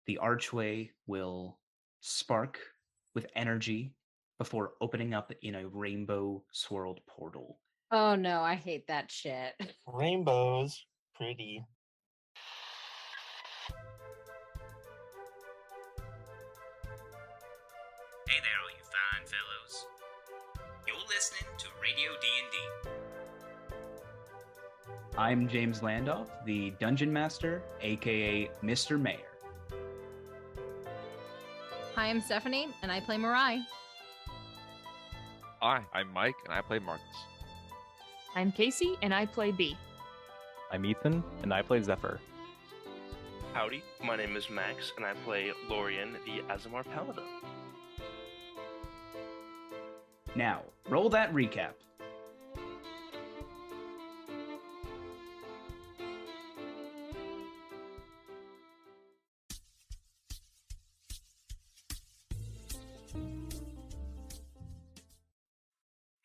The archway will spark with energy before opening up in a rainbow swirled portal. Oh no, I hate that shit. Rainbows. Pretty. Hey there, all you fine fellows. You're listening to Radio D&D. I'm James Landoff, the Dungeon Master, aka Mr. Mayor. Hi, I'm Stephanie, and I play Mirai. Hi, I'm Mike, and I play Marcus. I'm Casey, and I play B. I'm Ethan, and I play Zephyr. Howdy, my name is Max, and I play Lorian, the Azamar Paladin. Now, roll that recap.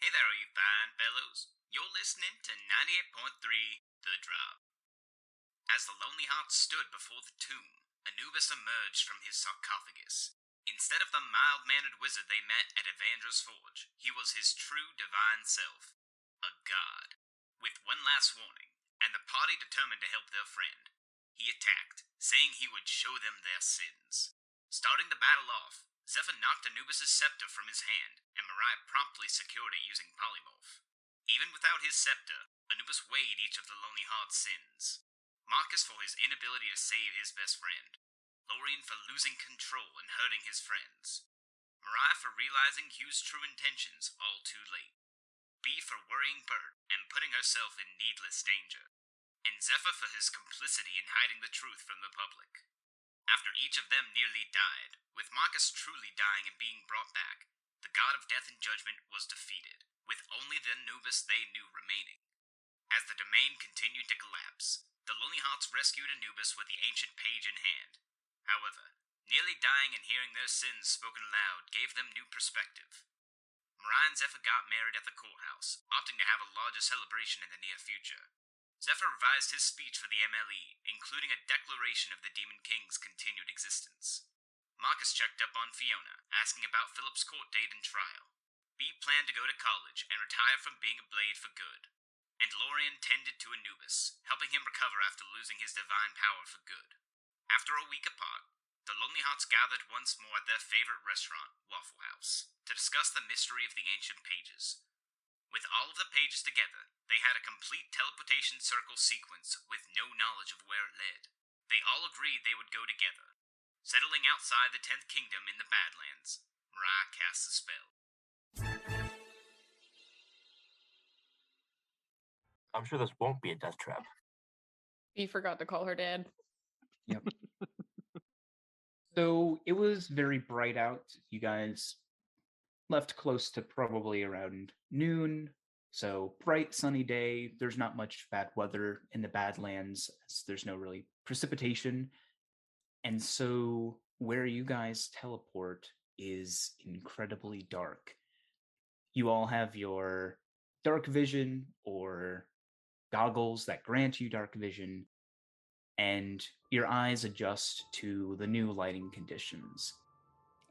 Hey there, all you fine fellows. You're listening to 98.3 The Drop. As the Lonely Hearts stood before the tomb, Anubis emerged from his sarcophagus. Instead of the mild-mannered wizard they met at Evandra's Forge, he was his true divine self, a god. With one last warning, and the party determined to help their friend, he attacked, saying he would show them their sins. Starting the battle off, Zephyr knocked Anubis' scepter from his hand, and Mirai promptly secured it using polymorph. Even without his scepter, Anubis weighed each of the Lonely Heart's sins. Marcus for his inability to save his best friend, Lorian for losing control and hurting his friends, Mirai for realizing Hugh's true intentions all too late, B for worrying Bert and putting herself in needless danger, and Zephyr for his complicity in hiding the truth from the public. After each of them nearly died, with Marcus truly dying and being brought back, the god of death and judgment was defeated, with only the Anubis they knew remaining. As the domain continued to collapse, the Lonely Hearts rescued Anubis with the ancient page in hand. However, nearly dying and hearing their sins spoken aloud gave them new perspective. Mirai and Zephyr got married at the courthouse, opting to have a larger celebration in the near future. Zephyr revised his speech for the MLE, including a declaration of the Demon King's continued existence. Marcus checked up on Fiona, asking about Philip's court date and trial. B planned to go to college and retire from being a blade for good. And Lorian tended to Anubis, helping him recover after losing his divine power for good. After a week apart, the Lonely Hearts gathered once more at their favorite restaurant, Waffle House, to discuss the mystery of the ancient pages. With all of the pages together, they had a complete teleportation circle sequence with no knowledge of where it led. They all agreed they would go together. Settling outside the 10th Kingdom in the Badlands, Mirai cast the spell. I'm sure this won't be a death trap. B forgot to call her dad. Yep. So it was very bright out. You guys left close to probably around noon. So bright, sunny day. There's not much bad weather in the Badlands. There's no really precipitation. And so where you guys teleport is incredibly dark. You all have your dark vision or goggles that grant you dark vision, and your eyes adjust to the new lighting conditions,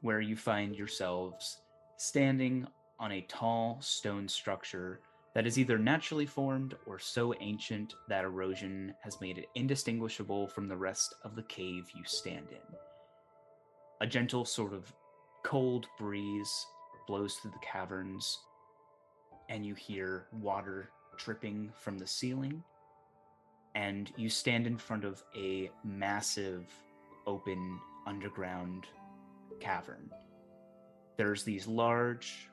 where you find yourselves standing on a tall stone structure that is either naturally formed or so ancient that erosion has made it indistinguishable from the rest of the cave you stand in. A gentle sort of cold breeze blows through the caverns, and you hear water dripping from the ceiling, and you stand in front of a massive open underground cavern. There's these large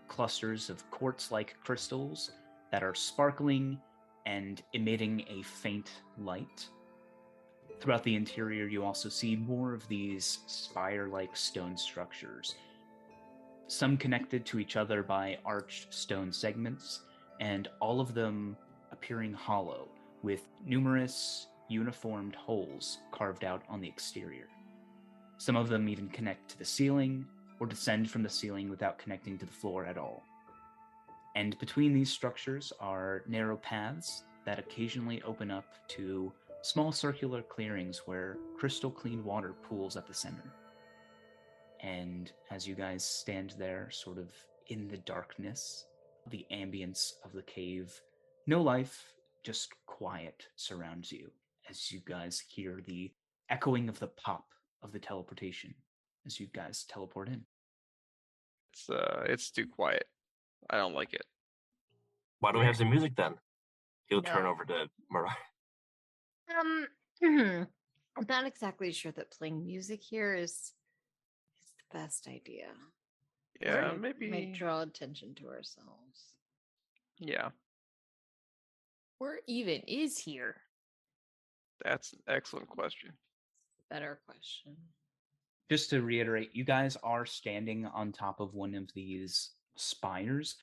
clusters of quartz-like crystals that are sparkling and emitting a faint light. Throughout the interior, you also see more of these spire-like stone structures, some connected to each other by arched stone segments, and all of them appearing hollow, with numerous uniformed holes carved out on the exterior. Some of them even connect to the ceiling, or descend from the ceiling without connecting to the floor at all. And between these structures are narrow paths that occasionally open up to small circular clearings where crystal clean water pools at the center. And as you guys stand there, sort of in the darkness, the ambience of the cave, no life, just quiet surrounds you as you guys hear the echoing of the pop of the teleportation as you guys teleport in. It's too quiet. I don't like it. Why don't we have some music then? He'll turn No. over to Mariah. I'm not exactly sure that playing music here is the best idea. Yeah, Might maybe. draw attention to ourselves. Yeah, Where even is here? that's an excellent question. Better question. Just to reiterate, you guys are standing on top of one of these spires.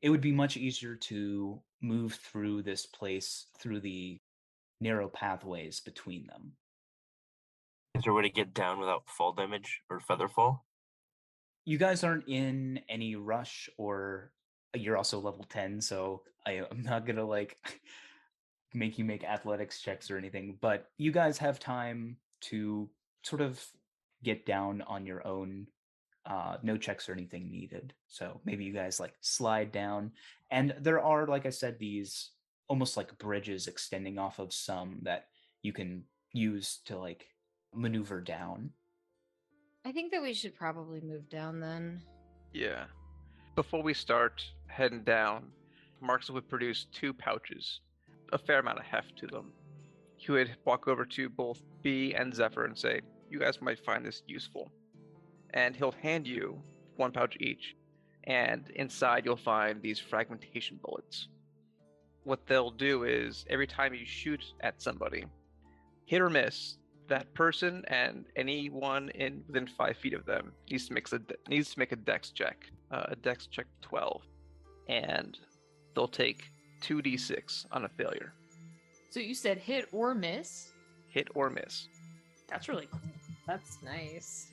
It would be much easier to move through this place through the narrow pathways between them. Is there a way to get down without fall damage or feather fall? You guys aren't in any rush, or you're also level 10, so I'm not gonna like make you make athletics checks or anything, but you guys have time to sort of get down on your own. No checks or anything needed. So maybe you guys like slide down, and there are, like I said, these almost like bridges extending off of some that you can use to like maneuver down. I think that we should probably move down then. Yeah. Before we start heading down, Marcus would produce 2 pouches, a fair amount of heft to them. He would walk over to both B and Zephyr and say, "You guys might find this useful." And he'll hand you 1 pouch each, and inside you'll find these fragmentation bullets. What they'll do is every time you shoot at somebody, hit or miss, that person and anyone in within 5 feet of them needs to make a dex check, a dex check 12, and they'll take 2d6 on a failure. So you said hit or miss? Hit or miss. That's really cool. That's nice.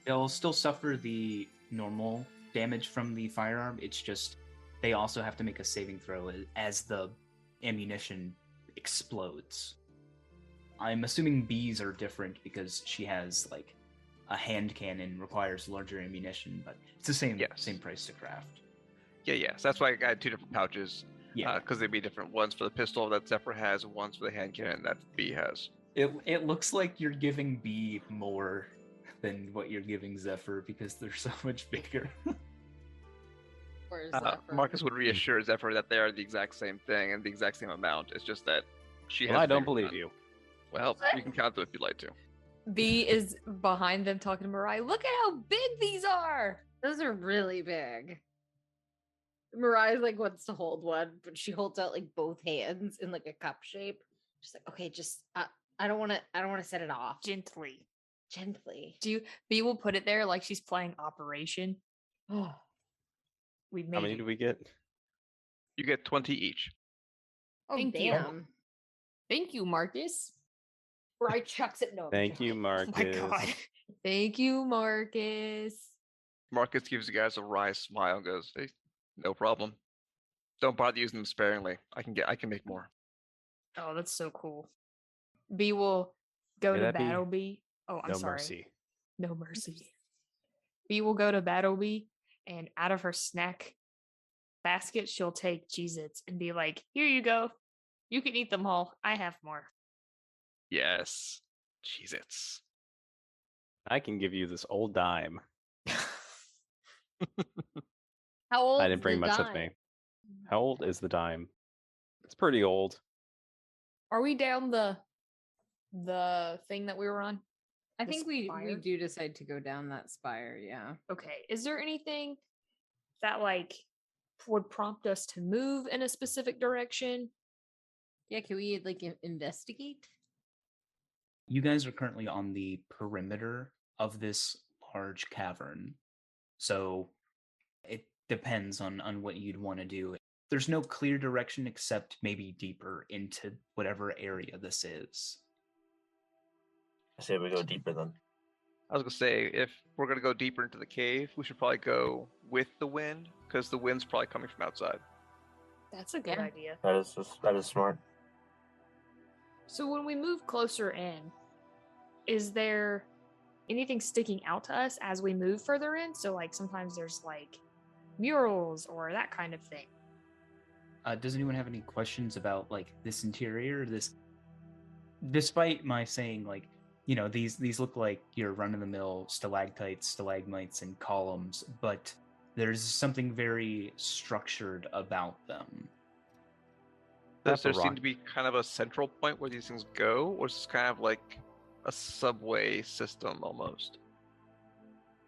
They'll still suffer the normal damage from the firearm. It's just they also have to make a saving throw as the ammunition explodes. I'm assuming B's are different because she has like a hand cannon, requires larger ammunition, but it's the same price to craft. Yeah. So that's why I got 2 different pouches. Yeah, Because they'd be different. Ones for the pistol that Zephyr has, ones for the hand cannon that B has. it looks like you're giving B more than what you're giving Zephyr because they're so much bigger. Where's Zephyr? Marcus would reassure Zephyr that they are the exact same thing and the exact same amount. It's just that she has. Well, I don't bigger believe gun. you. Well, you can count them if you'd like to. B is behind them talking to Mariah. Look at how big these are. Those are really big. Mariah like wants to hold one, but she holds out like both hands in like a cup shape. She's like, okay, just I don't want to set it off. Gently. B will put it there like she's playing Operation. Oh, We made How many it. do we get? You get 20 each. Thank you. damn. Thank you, Marcus. Mariah chucks it. No. I'm Thank you, joking. Marcus. Oh my god. Thank you, Marcus. Marcus gives you guys a wry smile and goes, "Hey, no problem. Don't bother using them sparingly. I can make more." Oh, that's so cool. B will go May to that be battle B. Oh, I'm No sorry. mercy. No mercy. B will go to battle B, and out of her snack basket, she'll take Cheez-Its and be like, "Here you go. You can eat them all. I have more." Yes. Cheez-Its. I can give you this old dime. How old? I didn't bring much with me. How old is the dime? It's pretty old. Are we down the thing that we were on? I The think we spire? do decide to go down that spire. Yeah. Okay. Is there anything that like would prompt us to move in a specific direction? Yeah. Can we like investigate? You guys are currently on the perimeter of this large cavern, so it depends on what you'd want to do. There's no clear direction except maybe deeper into whatever area this is. I say we go deeper then. I was going to say, if we're going to go deeper into the cave, we should probably go with the wind, because the wind's probably coming from outside. That's a good Yeah. idea. That is smart. So when we move closer in, is there anything sticking out to us as we move further in? So like sometimes there's like murals or that kind of thing. Does anyone have any questions about like this interior? This, despite my saying like, you know, these look like your run-of-the-mill stalactites, stalagmites, and columns, but there's something very structured about them. Does there Have a seem rock- to be kind of a central point where these things go, or is this kind of like a subway system almost?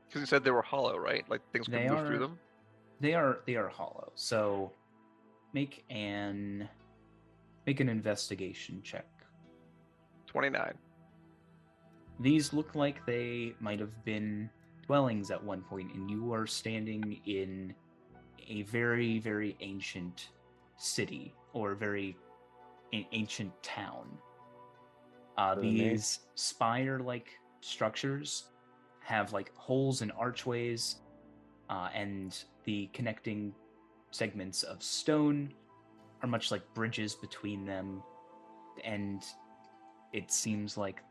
Because you said they were hollow, right? Like things could They move through are- them. They are hollow. So make an investigation check. 29. These look like they might have been dwellings at one point, and you are standing in a very, very ancient city or very ancient town. These spire-like structures have like holes and archways, and the connecting segments of stone are much like bridges between them, and it seems like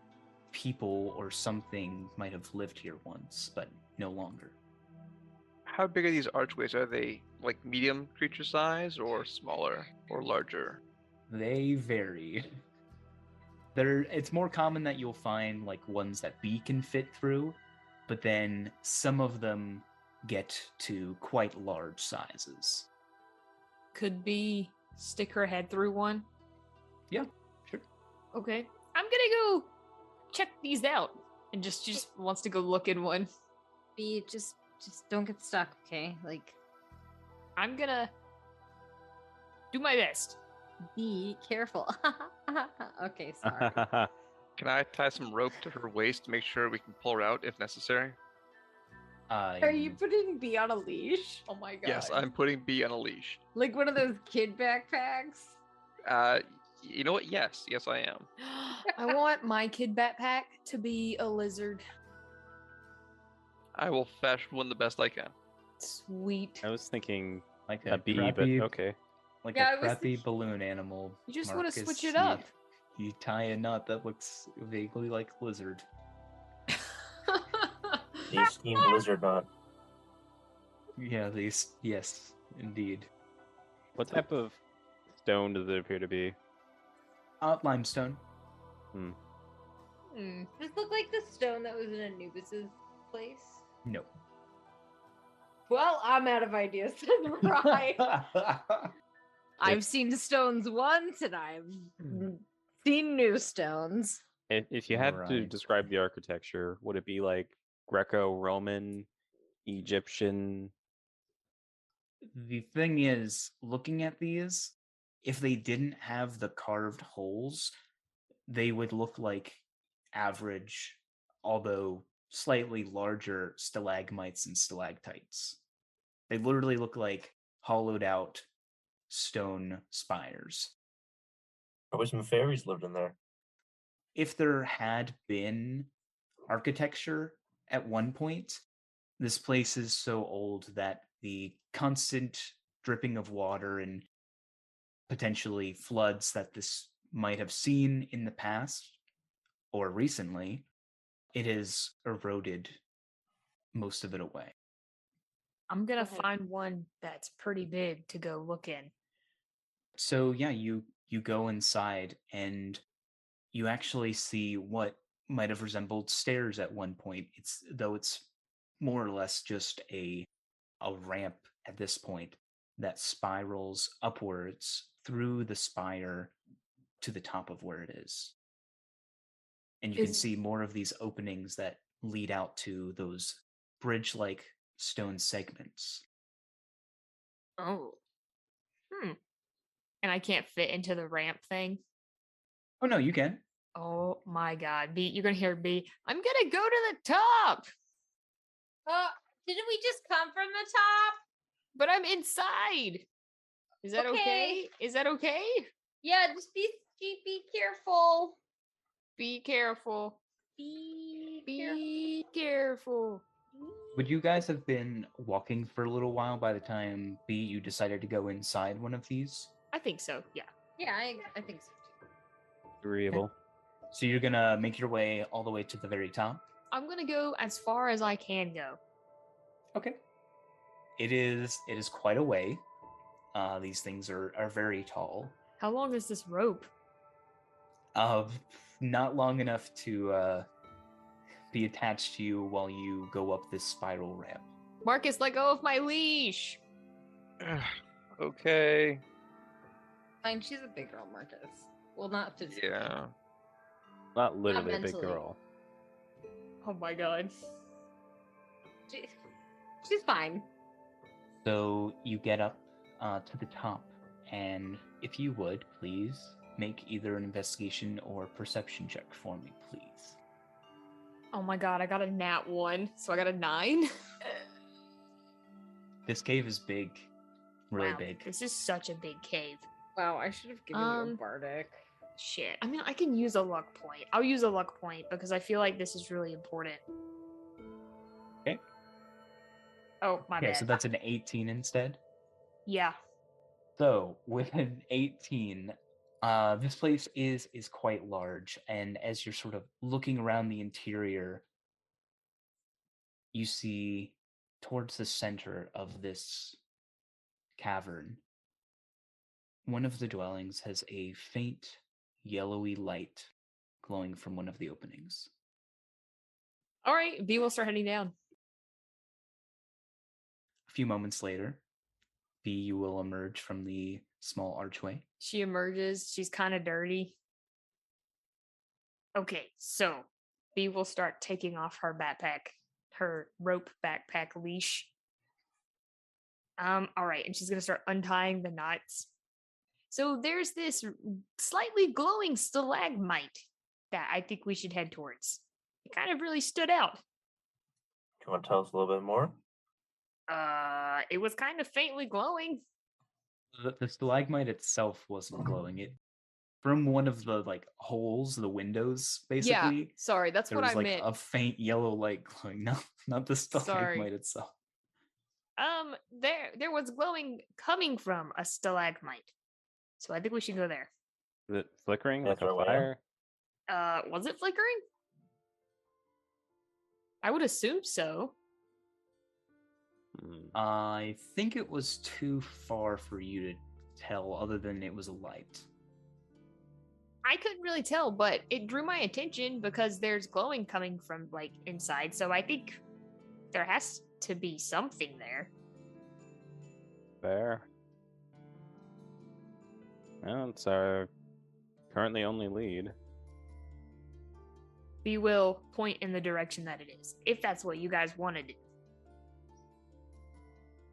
people or something might have lived here once, but no longer. How big are these archways? Are they like medium creature size or smaller or larger? They vary. It's more common that you'll find like ones that B can fit through, but then some of them get to quite large sizes. Could be stick her head through one. Yeah, sure. Okay. I'm gonna go check these out. And just wants to go look in one. B, just don't get stuck, okay? Like, I'm gonna do my best. be careful. Okay, sorry. Can I tie some rope to her waist to make sure we can pull her out if necessary? Are you putting B on a leash? Oh my god. Yes, I'm putting B on a leash. Like one of those kid backpacks? You know what? Yes, I am. I want my kid backpack to be a lizard. I will fashion one the best I can. Sweet. I was thinking like a bee, but okay. Like Yeah, I a was crappy thinking- balloon animal. You just want to Marcus. switch it up. You tie a knot that looks vaguely like lizard. The esteemed lizard knot. Yeah, yes, indeed. What type of stone does it appear to be? Limestone. Does this look like the stone that was in Anubis's place? No. Well, I'm out of ideas. Right. I've seen stones once, and I've seen new stones. And if you had to Right. describe the architecture, would it be like Greco-Roman, Egyptian? The thing is, looking at these, if they didn't have the carved holes, they would look like average, although slightly larger stalagmites and stalactites. They literally look like hollowed out stone spires. I wish some fairies lived in there. If there had been architecture at one point, this place is so old that the constant dripping of water and potentially floods that this might have seen in the past or recently, it has eroded most of it away. I'm gonna ahead. find one that's pretty big to go look in. So yeah, you go inside and you actually see what might have resembled stairs at one point. It's more or less just a ramp at this point that spirals upwards through the spire to the top of where it is. And you can see more of these openings that lead out to those bridge-like stone segments. Oh. And I can't fit into the ramp thing. Oh no, you can. Oh my god. B, you're gonna hear B. I'm gonna go to the top. Didn't we just come from the top? But I'm inside. Is that okay? Is that okay? Yeah, just be careful. Be careful. Be careful. Would you guys have been walking for a little while by the time B you decided to go inside one of these? I think so, yeah. Yeah, I think so too. Agreeable. So you're gonna make your way all the way to the very top. I'm gonna go as far as I can go. Okay. It is quite a way. These things are very tall. How long is this rope? Not long enough to be attached to you while you go up this spiral ramp. Marcus, let go of my leash. Okay. Fine, she's a big girl, Marcus. Well, not physically. Yeah. Not literally a big mentally. girl. Oh my god. She's fine. So you get up to the top, and if you would, please make either an investigation or perception check for me, please. Oh my god, I got a nat 1, so I got a 9. This cave is big, really Wow, big. This is such a big cave. Wow, I should have given you a bardic. Shit. I mean, I can use a luck point. I'll use a luck point because I feel like this is really important. Okay. Oh, my Okay, bad. so that's an 18 instead. Yeah. So with an 18, this place is quite large, and as you're sort of looking around the interior, you see towards the center of this cavern, one of the dwellings has a faint yellowy light glowing from one of the openings. All right, B will start heading down. A few moments later, B, you will emerge from the small archway. She emerges. She's kind of dirty. Okay, so B will start taking off her backpack, her rope backpack leash. All right, and she's gonna start untying the knots. So there's this slightly glowing stalagmite that I think we should head towards. It kind of really stood out. Do you want to tell us a little bit more? It was kind of faintly glowing. The stalagmite itself wasn't glowing. It from one of the holes, the windows, basically. Yeah, sorry, that's There what was I meant. a faint yellow light glowing. No, not the stalagmite Sorry. itself. There was glowing coming from a stalagmite. So I think we should go there. Is it flickering That's like a our way fire? Was it flickering? I would assume so. I think it was too far for you to tell, other than it was a light. I couldn't really tell, but it drew my attention because there's glowing coming from inside. So I think there has to be something there. Fair. Well, it's our currently only lead. We will point in the direction that it is, if that's what you guys want to do.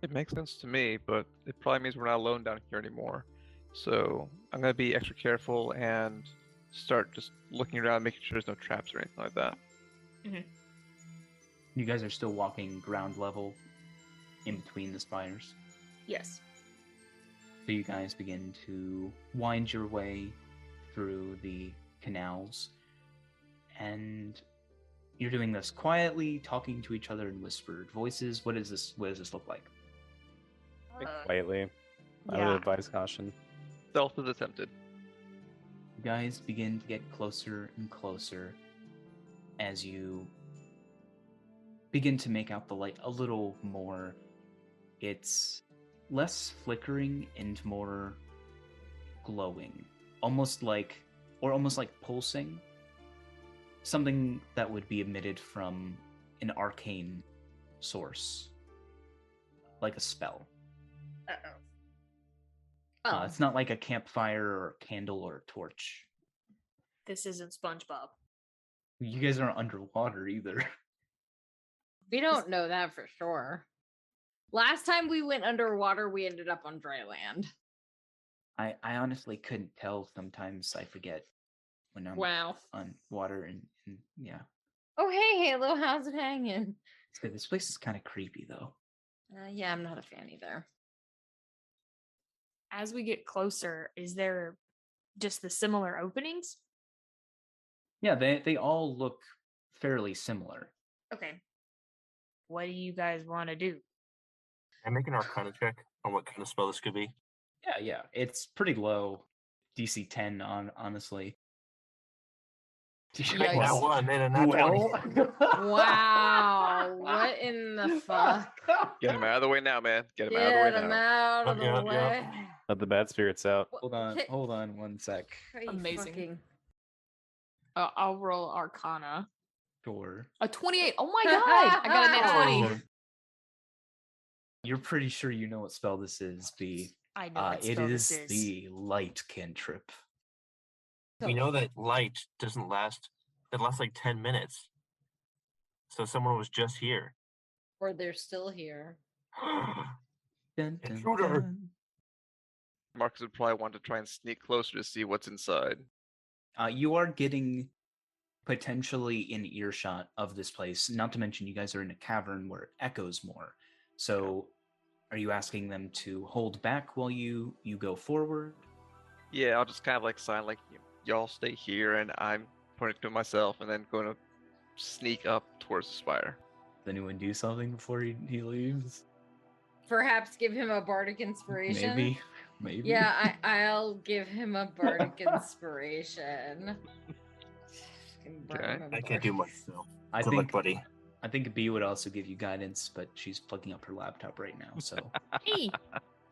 It makes sense to me, but it probably means we're not alone down here anymore. So I'm gonna be extra careful and start just looking around, making sure there's no traps or anything like that. You guys are still walking ground level in between the spires. Yes. So you guys begin to wind your way through the canals, and you're doing this quietly, talking to each other in whispered voices. What does this look like? I think quietly. I would Yeah. advise caution. Stealth is attempted. You guys begin to get closer and closer as you begin to make out the light a little more. It's less flickering and more glowing, almost like pulsing. Something that would be emitted from an arcane source, like a spell. It's not like a campfire or a candle or a torch. This isn't SpongeBob. You guys aren't underwater either. We don't know that for sure. Last time we went underwater, we ended up on dry land. I honestly couldn't tell. Sometimes I forget when I'm Wow. on water and yeah. Oh, hey, Halo, how's it hanging? It's good. This place is kind of creepy though. Yeah, I'm not a fan either. As we get closer, is there just the similar openings? Yeah, they all look fairly similar. Okay. What do you guys want to do? I'm making an Arcana check on what kind of spell this could be. Yeah. It's pretty low. DC 10 honestly. Check that one in a nat 20. Well, Wow. What in the fuck? Get him out of the way now, man. Get him out of the Get way him now. out of the Yep, yep. way. Let the bad spirits out. hold on one sec. Are you Amazing. fucking- I'll roll Arcana. Sure. A 28. Oh my god! I got a nat 20. Oh. You're pretty sure you know what spell this is, B. I know what It spell is this is. the light cantrip. We know that light doesn't last. It lasts like 10 minutes. So someone was just here. Or they're still here. Dun, dun, Intruder. dun. Marcus would probably want to try and sneak closer to see what's inside. You are getting potentially in earshot of this place. Not to mention, you guys are in a cavern where it echoes more. So, are you asking them to hold back while you go forward? Yeah, I'll just kind of like sign like y'all stay here, and I'm pointing to myself, and then going to sneak up towards the spire. Does anyone do something before he leaves? Perhaps give him a bardic inspiration. Maybe. Yeah, I'll give him a bardic inspiration. Fucking burn Okay. him I a can't do bardic- much, though. I Good luck, think buddy. I think B would also give you guidance, but she's plugging up her laptop right now. So Hey!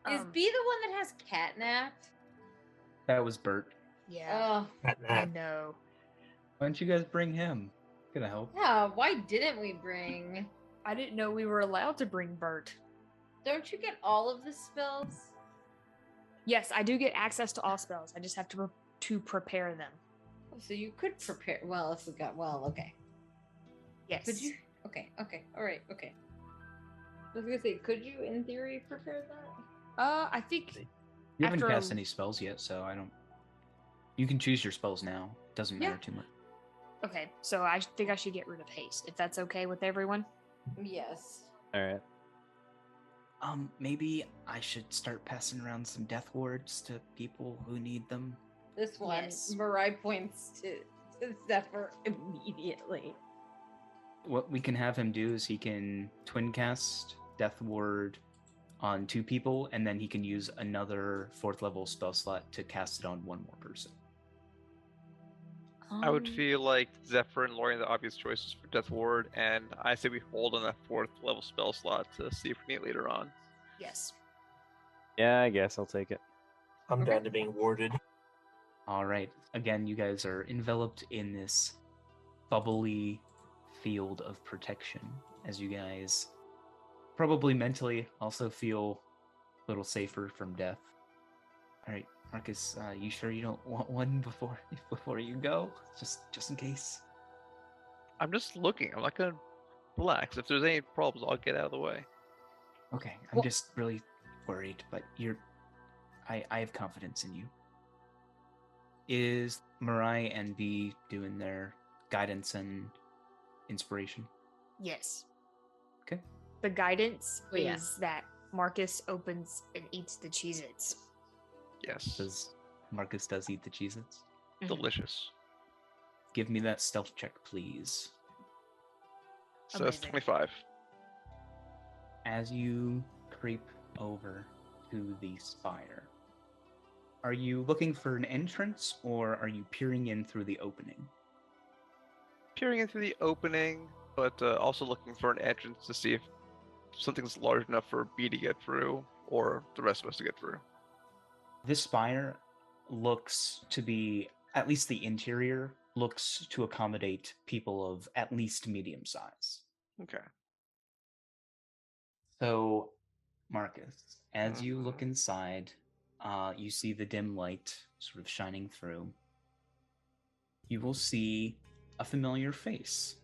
Is B the one that has catnapped? that was Bert. Yeah, Oh, I know. Why don't you guys bring him? Gonna help. yeah. Why didn't we bring? I didn't know we were allowed to bring Bert. Don't you get all of the spells? Yes, I do get access to all spells. I just have to prepare them. Oh, so you could prepare. Well, if we got okay. Yes. Could you? Okay. All right. Okay. I was gonna say, could you, in theory, prepare that? I think You haven't After- cast any spells yet, so I don't. You can choose your spells now. Doesn't matter Yeah. too much. okay. So I think I should get rid of haste if that's okay with everyone. Yes. All right. Maybe I should start passing around some death wards to people who need them. This one, Yes. Mirai points to Zephyr immediately. What we can have him do is he can twin cast death ward on 2 people, and then he can use another 4th level spell slot to cast it on 1 more person. I would feel like Zephyr and Lorian are the obvious choices for Death Ward, and I say we hold on that 4th level spell slot to see if we need it later on. Yes. Yeah, I guess I'll take it. I'm Okay. down to being warded. All right. Again, you guys are enveloped in this bubbly field of protection as you guys probably mentally also feel a little safer from death. All right, Marcus, you sure you don't want one before you go? Just in case. I'm just looking. I'm not gonna relax. If there's any problems, I'll get out of the way. Okay, I'm Well- just really worried, but I have confidence in you. Is Mirai and B doing their guidance and inspiration? Yes. Okay. The guidance Oh, yeah. is that Marcus opens and eats the Cheez-Its. Yes. Does Marcus does eat the Cheez-Its? Delicious. Give me that stealth check, please. So that's Amazing. 25. As you creep over to the spire, are you looking for an entrance or are you peering in through the opening? Peering in through the opening, but also looking for an entrance to see if something's large enough for B to get through, or the rest of us to get through. This spire looks to be, at least the interior, looks to accommodate people of at least medium size. Okay. So, Marcus, as you look Mhm. inside, you see the dim light sort of shining through. You will see a familiar face.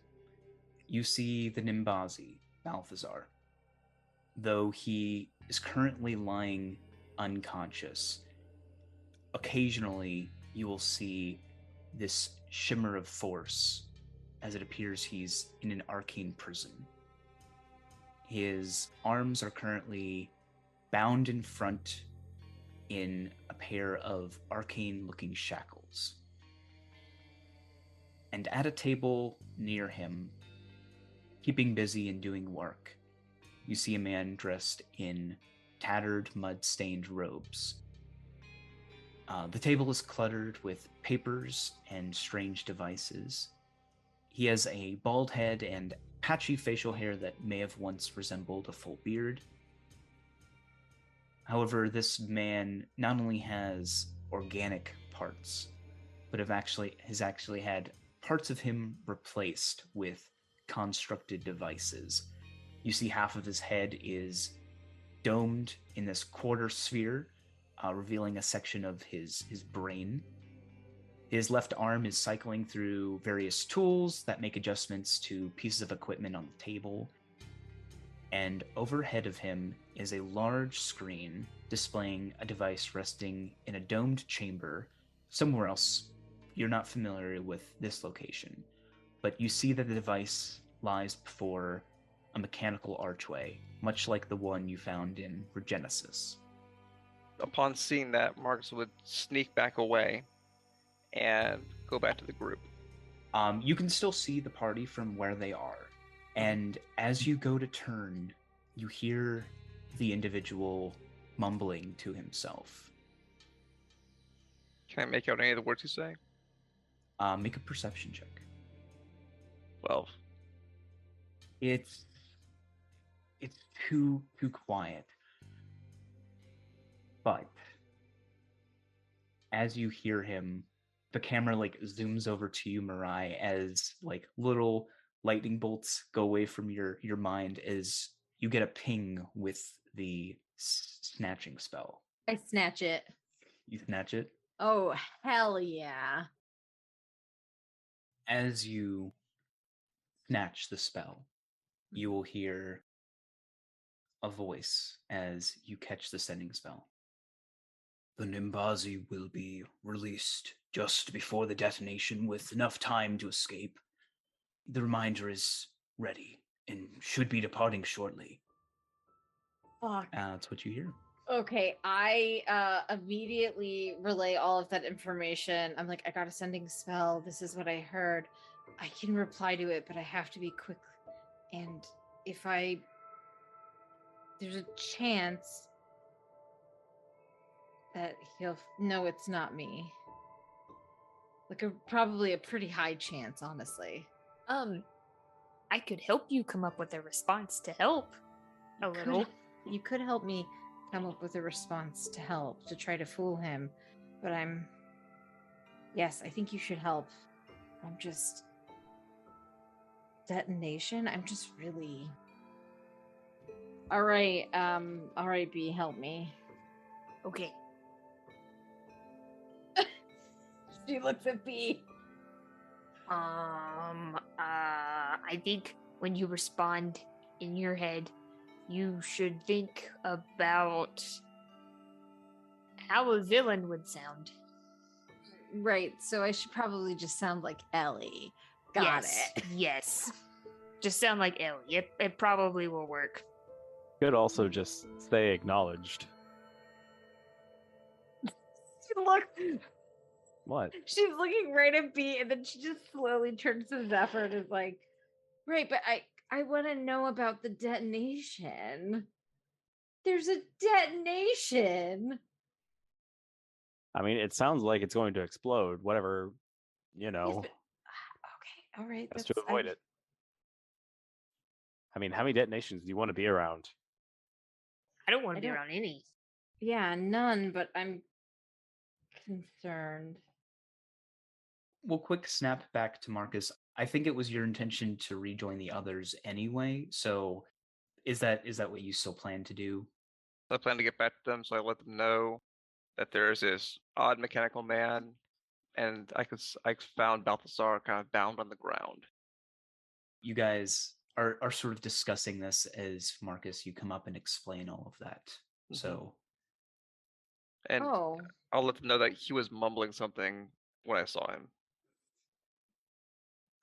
You see the Nimbazi, Balthazar. Though he is currently lying unconscious, occasionally you will see this shimmer of force as it appears he's in an arcane prison. His arms are currently bound in front in a pair of arcane-looking shackles. And at a table near him, keeping busy and doing work, you see a man dressed in tattered, mud-stained robes. The table is cluttered with papers and strange devices. He has a bald head and patchy facial hair that may have once resembled a full beard. However, this man not only has organic parts, but has actually had parts of him replaced with constructed devices. You see half of his head is domed in this quarter sphere, revealing a section of his brain. His left arm is cycling through various tools that make adjustments to pieces of equipment on the table. And overhead of him is a large screen displaying a device resting in a domed chamber somewhere else. You're not familiar with this location, but you see that the device lies before a mechanical archway, much like the one you found in Regenesis. Upon seeing that, Marcus would sneak back away and go back to the group. You can still see the party from where they are, and as you go to turn, you hear the individual mumbling to himself. Can I make out any of the words he's saying? Make a perception check. 12. It's too quiet. But as you hear him, the camera zooms over to you, Mirai, as little lightning bolts go away from your mind as you get a ping with the snatching spell. I snatch it. You snatch it? Oh, hell yeah. As you snatch the spell, you will hear a voice as you catch the sending spell. The Nimbazi will be released just before the detonation with enough time to escape. The reminder is ready and should be departing shortly. Fuck. That's what you hear. Okay, I immediately relay all of that information. I'm like, I got a sending spell. This is what I heard. I can reply to it, but I have to be quick. And if there's a chance that he'll know it's not me. Probably a pretty high chance, honestly. I could help you come up with a response to help. You could help me come up with a response to help, to try to fool him. But yes, I think you should help. I'm just... Detonation? I'm just really... All right, B, help me. Okay. She looks at B. I think when you respond in your head, you should think about how a villain would sound. Right, so I should probably just sound like Ellie. Got it. Yes. Just sound like Ellie. It probably will work. Could also just stay acknowledged. What? She's looking right at B, and then she just slowly turns to Zephyr and is like, right, but I want to know about the detonation. There's a detonation. I mean, it sounds like it's going to explode. Whatever, Yes, but, okay, all right. Best to avoid it. I mean, how many detonations do you want to be around? I don't want to be around any. Yeah, none, but I'm concerned. Well, quick snap back to Marcus. I think it was your intention to rejoin the others anyway, so is that what you still plan to do? I plan to get back to them, so I let them know that there's this odd mechanical man, and I found Balthasar kind of bound on the ground. You guys are sort of discussing this as Marcus, you come up and explain all of that. Mm-hmm. So, and I'll let them know that he was mumbling something when I saw him.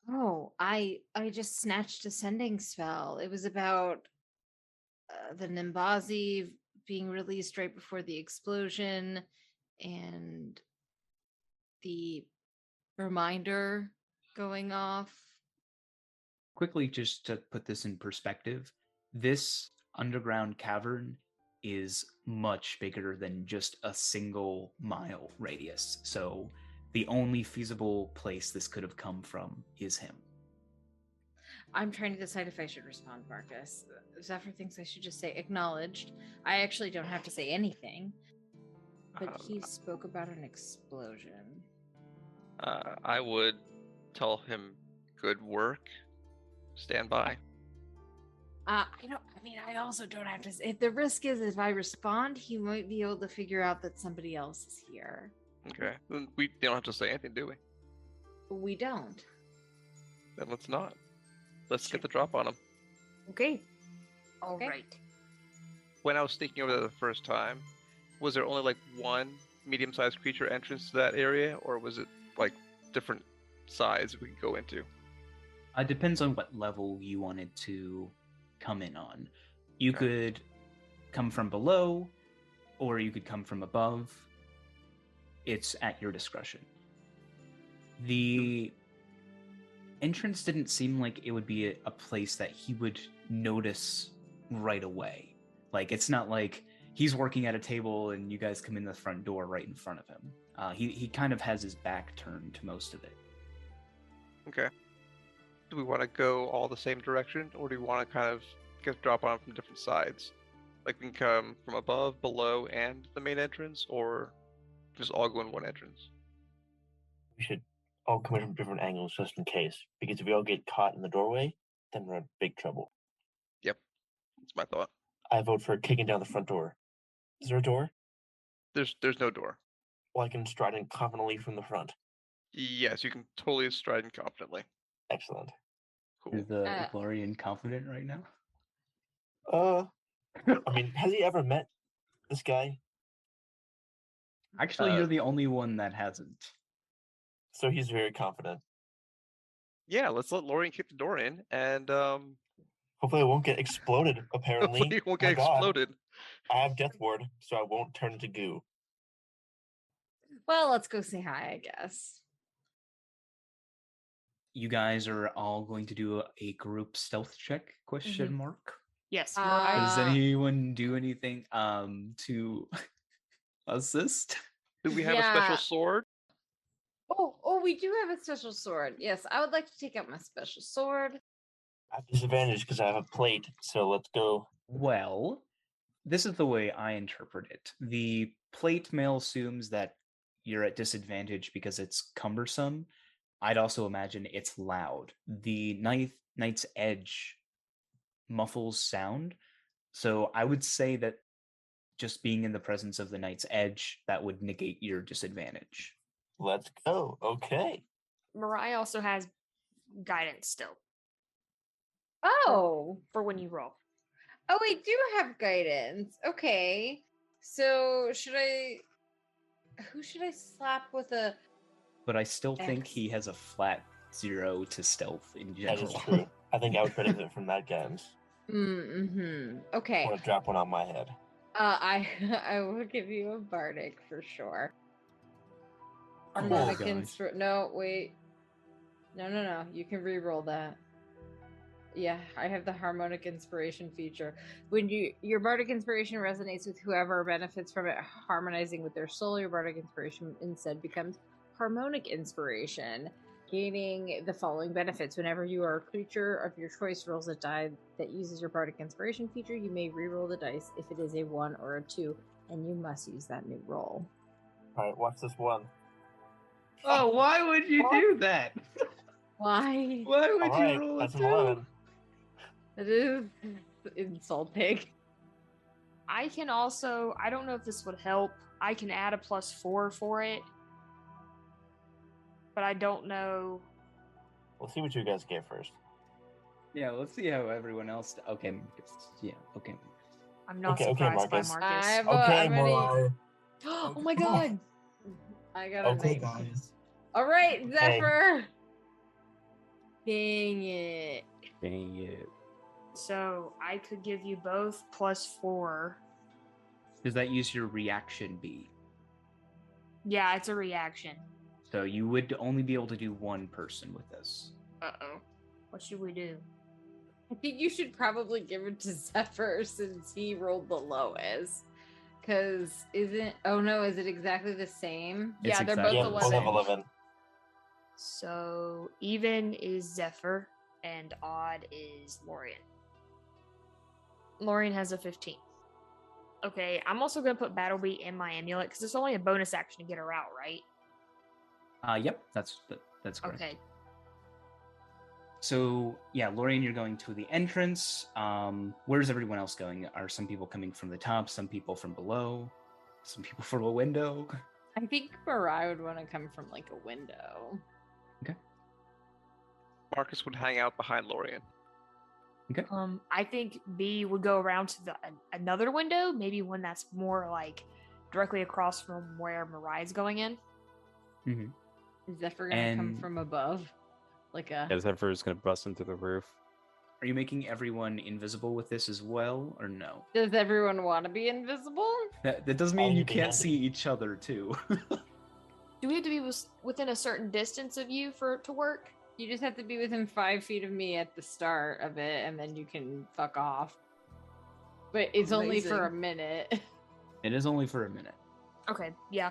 Oh, I just snatched a sending spell. It was about the Nimbazi being released right before the explosion and the reminder going off. Quickly, just to put this in perspective, this underground cavern is much bigger than just a single mile radius. So the only feasible place this could have come from is him. I'm trying to decide if I should respond, Marcus. Zephyr thinks I should just say acknowledged. I actually don't have to say anything. But he spoke about an explosion. I would tell him good work. Stand by. I also don't have to say. If the risk is if I respond, he might be able to figure out that somebody else is here. Okay. Then we don't have to say anything, do we? We don't. Then let's not. Let's get the drop on him. Okay. All Okay. right. When I was thinking over that the first time, was there only like one medium-sized creature entrance to that area, or was it like different sides we could go into? It depends on what level you wanted to come in on. You could come from below, or you could come from above. It's at your discretion. The entrance didn't seem like it would be a place that he would notice right away. Like, it's not like he's working at a table and you guys come in the front door right in front of him. He kind of has his back turned to most of it. Okay. Do we want to go all the same direction, or do we want to kind of get drop on from different sides? Like we can come from above, below, and the main entrance, or just all go in one entrance? We should all come in from different angles just in case, because if we all get caught in the doorway, then we're in big trouble. Yep, that's my thought. I vote for kicking down the front door. Is there a door? There's no door. Well, I can stride in confidently from the front. Yes, you can totally stride in confidently. Excellent. Cool. Is the Glorian confident right now? I mean, has he ever met this guy? Actually, you're the only one that hasn't. So he's very confident. Yeah, let's let Lorian kick the door in, and hopefully it won't get exploded. Apparently, hopefully it won't get My God. exploded. I have Death Ward, so I won't turn into goo. Well, let's go say hi, I guess. You guys are all going to do a group stealth check? Question mark. Yes. Does anyone do anything to assist? Do we have a special sword? Oh, we do have a special sword. Yes, I would like to take out my special sword. I have disadvantage because I have a plate, so let's go. Well, this is the way I interpret it. The plate mail assumes that you're at disadvantage because it's cumbersome. I'd also imagine it's loud. The knight's edge muffles sound. So I would say that just being in the presence of the knight's edge, that would negate your disadvantage. Let's go. Okay. Mariah also has guidance still. Oh. For when you roll. Oh, we do have guidance. Okay. So who should I slap with a... But I still think he has a flat 0 to stealth in general. That is true. I think I would benefit from that guidance. Okay. I want to drop one on my head. I will give you a bardic for sure. No, wait. No. You can re-roll that. Yeah, I have the harmonic inspiration feature. When your bardic inspiration resonates with whoever benefits from it harmonizing with their soul, your bardic inspiration instead becomes harmonic inspiration, gaining the following benefits. Whenever you are a creature of your choice rolls a die that uses your bardic inspiration feature, you may re-roll the dice if it is a 1 or a 2, and you must use that new roll. All right, watch this one. Oh, why would you do that? Why? Why would All right, you roll that's a an 2? 11. It is insulting. I can also, I don't know if this would help. I can add a +4 for it. But I don't know. We'll see what you guys get first. Yeah, let's see how everyone else. Okay, Marcus. Yeah, okay. I'm not Okay, surprised by Marcus. Marcus. Okay, Mariah. Oh my god! I gotta Okay, make... guys. All right, Okay. Zephyr. Dang it. Dang it. So I could give you both +4. Does that use your reaction B? Yeah, it's a reaction. So you would only be able to do one person with this. Uh-oh. What should we do? I think you should probably give it to Zephyr since he rolled the lowest. Because is it exactly the same? Yeah, It's they're exactly Yeah, both the both have same. 11. So even is Zephyr, and odd is Lorian. Lorian has a 15. Okay, I'm also gonna put Battlebee in my amulet because it's only a bonus action to get her out, right? Yep, that's correct. Okay. So yeah, Lorian, you're going to the entrance. Where's everyone else going? Are some people coming from the top? Some people from below? Some people from a window? I think Mariah would want to come from like a window. Marcus would hang out behind Lorian. I think B would go around to another window, maybe one that's more like directly across from where Mariah's going in. Mm-hmm. Is Zephyr gonna come from above? Like a Yeah, Zephyr is going to bust into the roof. Are you making everyone invisible with this as well, or no? Does everyone want to be invisible? That doesn't All mean you you can't can. see each other too. Do we have to be within a certain distance of you for it to work? You just have to be within 5 feet of me at the start of it, and then you can fuck off. But it's only for a Amazing. minute. It is only for a minute. Okay, yeah.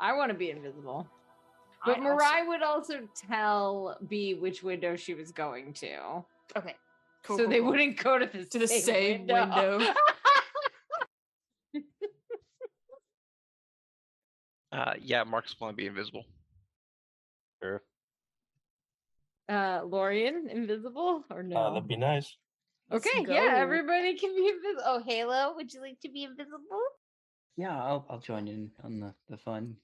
I want to be invisible. But I Mariah would also tell B which window she was going to. Okay. Cool, So cool, they cool. wouldn't go to the same window. Yeah, Marcus will want to be invisible. Sure. Lorian, invisible or no? That'd be nice. Let's Okay, go. yeah, everybody can be invisible. Oh, Halo, would you like to be invisible? Yeah, I'll join in on the fun.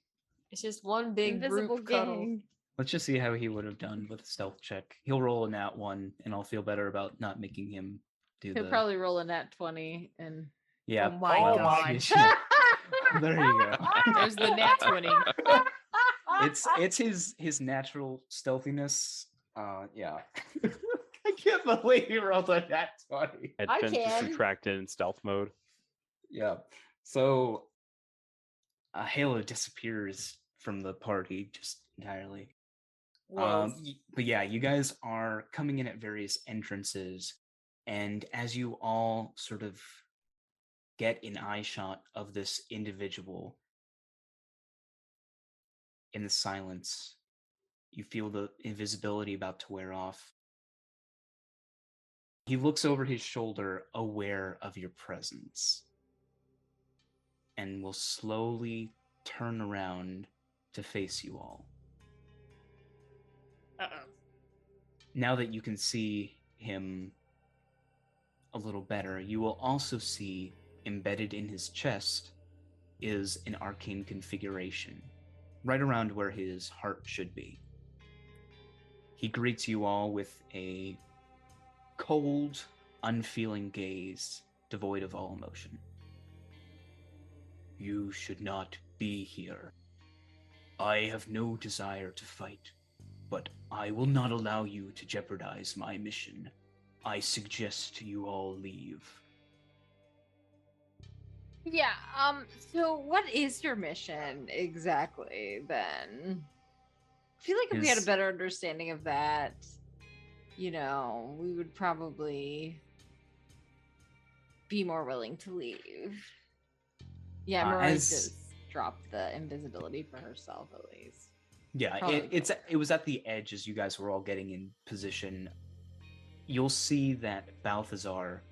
It's just one big Invisible group cuddle. gang. Let's just see how he would have done with a stealth check. He'll roll a nat 1, and I'll feel better about not making him do He'll the. probably roll a nat 20 and Yeah. Oh my Oh god. my There you go. There's the nat 20. It's his natural stealthiness. Yeah. I can't believe he rolled a nat 20. Headphones just can. retracted in stealth mode. Yeah. So Halo disappears from the party just entirely. Whoa. But yeah, you guys are coming in at various entrances, and as you all sort of get an eye shot of this individual in the silence, you feel the invisibility about to wear off. He looks over his shoulder, aware of your presence, and will slowly turn around to face you all. Uh-oh. Now that you can see him a little better, you will also see embedded in his chest is an arcane configuration, right around where his heart should be. He greets you all with a cold, unfeeling gaze, devoid of all emotion. You should not be here. I have no desire to fight, but I will not allow you to jeopardize my mission. I suggest you all leave. Yeah, so what is your mission exactly then? I feel like if we had a better understanding of that, we would probably be more willing to leave. Yeah, Mariah does drop the invisibility for herself at least. Yeah, it was at the edge as you guys were all getting in position. You'll see that Balthazar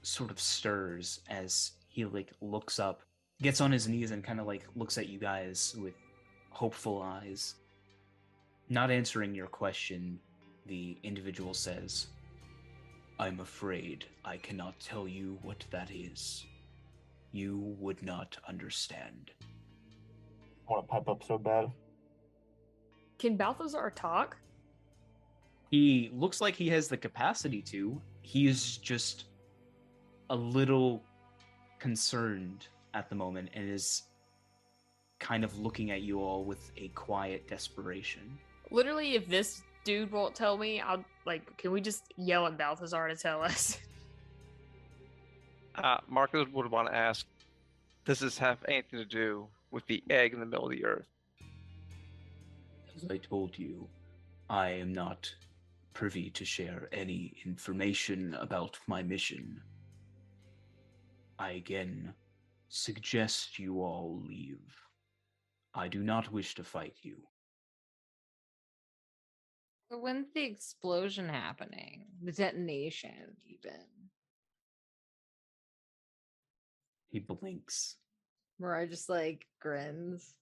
sort of stirs as he looks up, gets on his knees, and kind of looks at you guys with hopeful eyes. Not answering your question, the individual says, "I'm afraid I cannot tell you what that is. You would not understand." I want to pipe up so bad. Can Balthazar talk? He looks like he has the capacity to. He is just a little concerned at the moment and is kind of looking at you all with a quiet desperation. Literally, if this dude won't tell me, I'll can we just yell at Balthazar to tell us? Marcus would want to ask, does this have anything to do with the egg in the middle of the earth? As I told you, I am not privy to share any information about my mission. I again suggest you all leave. I do not wish to fight you. But when's the explosion happening? The detonation, even. He blinks. Mariah just like grins.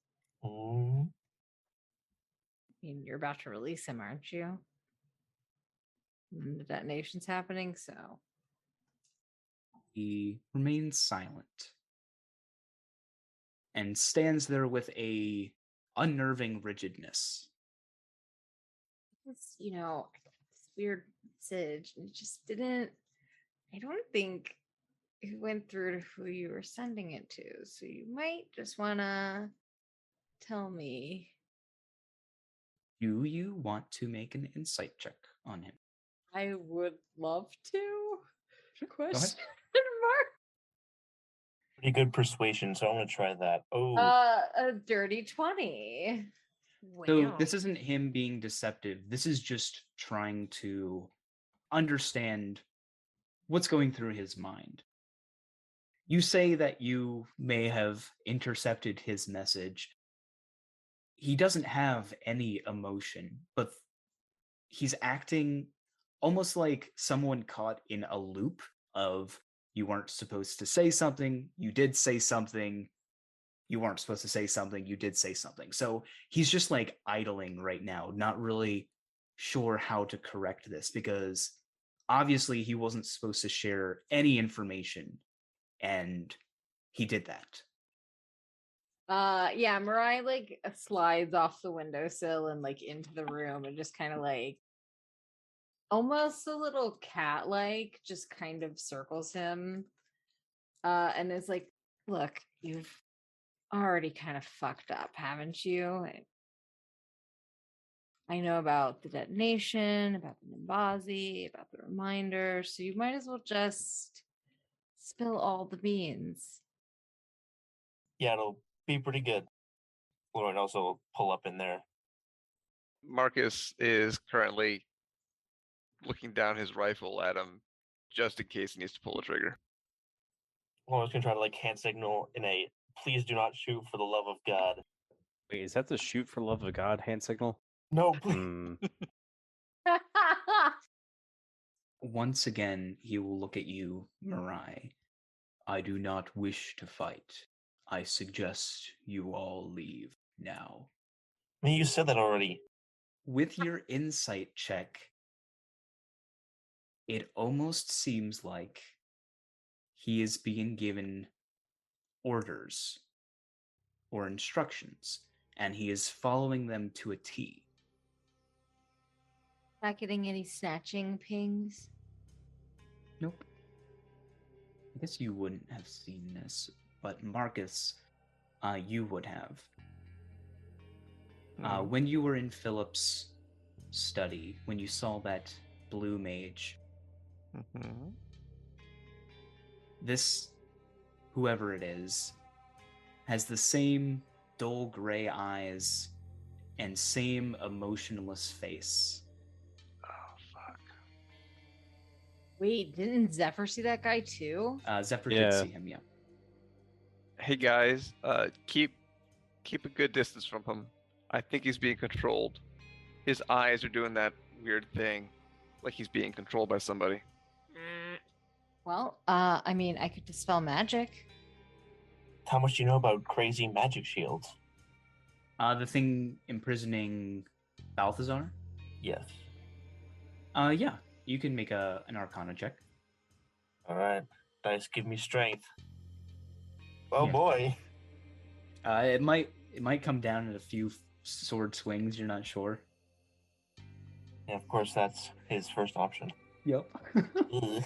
Mm. I mean, you're about to release him, aren't you? And the detonation's happening, so. He remains silent and stands there with a unnerving rigidness. It's, this weird message. And it just didn't. I don't think it went through to who you were sending it to. So you might just want to tell me. Do you want to make an insight check on him? I would love to. Question Pretty good persuasion, so I'm gonna try that. Oh, mark. A dirty 20. So this isn't him being deceptive. This is just trying to understand what's going through his mind. You say that you may have intercepted his message. He doesn't have any emotion, but he's acting almost like someone caught in a loop of you weren't supposed to say something, you did say something, you weren't supposed to say something, you did say something. So he's just like idling right now, not really sure how to correct this because obviously he wasn't supposed to share any information and he did that. Yeah, Mariah like slides off the windowsill and like into the room and just kind of like almost a little cat like just kind of circles him and is like, look, you've already kind of fucked up, haven't you? I know about the detonation, about the Nimbazi, about the reminder, so you might as well just spill all the beans. yeah, it'll be pretty good. Lauren also will pull up in there. Marcus is currently looking down his rifle at him just in case he needs to pull a trigger. Lauren's gonna try to like hand signal in a "please do not shoot for the love of God." Wait, is that the shoot for love of God hand signal? No, please. Hmm. Once again, he will look at you, Mirai. I do not wish to fight. I suggest you all leave now. I mean, you said that already. With your insight check, it almost seems like he is being given orders or instructions, and he is following them to a T. Not getting any snatching pings? Nope. I guess you wouldn't have seen this, but Marcus, you would have. When you were in Philip's study, when you saw that blue mage, this, whoever it is, has the same dull gray eyes and same emotionless face. Oh, fuck. Wait, didn't Zephyr see that guy too? Zephyr Yeah. did see him, yeah. Hey guys, keep a good distance from him. I think he's being controlled. His eyes are doing that weird thing, like he's being controlled by somebody. Well, I mean, I could dispel magic. How much do you know about crazy magic shields? The thing imprisoning Balthazar? Yes. Yeah, you can make an Arcana check. All right. Dice give me strength. Oh Yeah. boy. It might come down in a few sword swings. You're not sure. Yeah, of course, that's his first option. Yep. Ugh.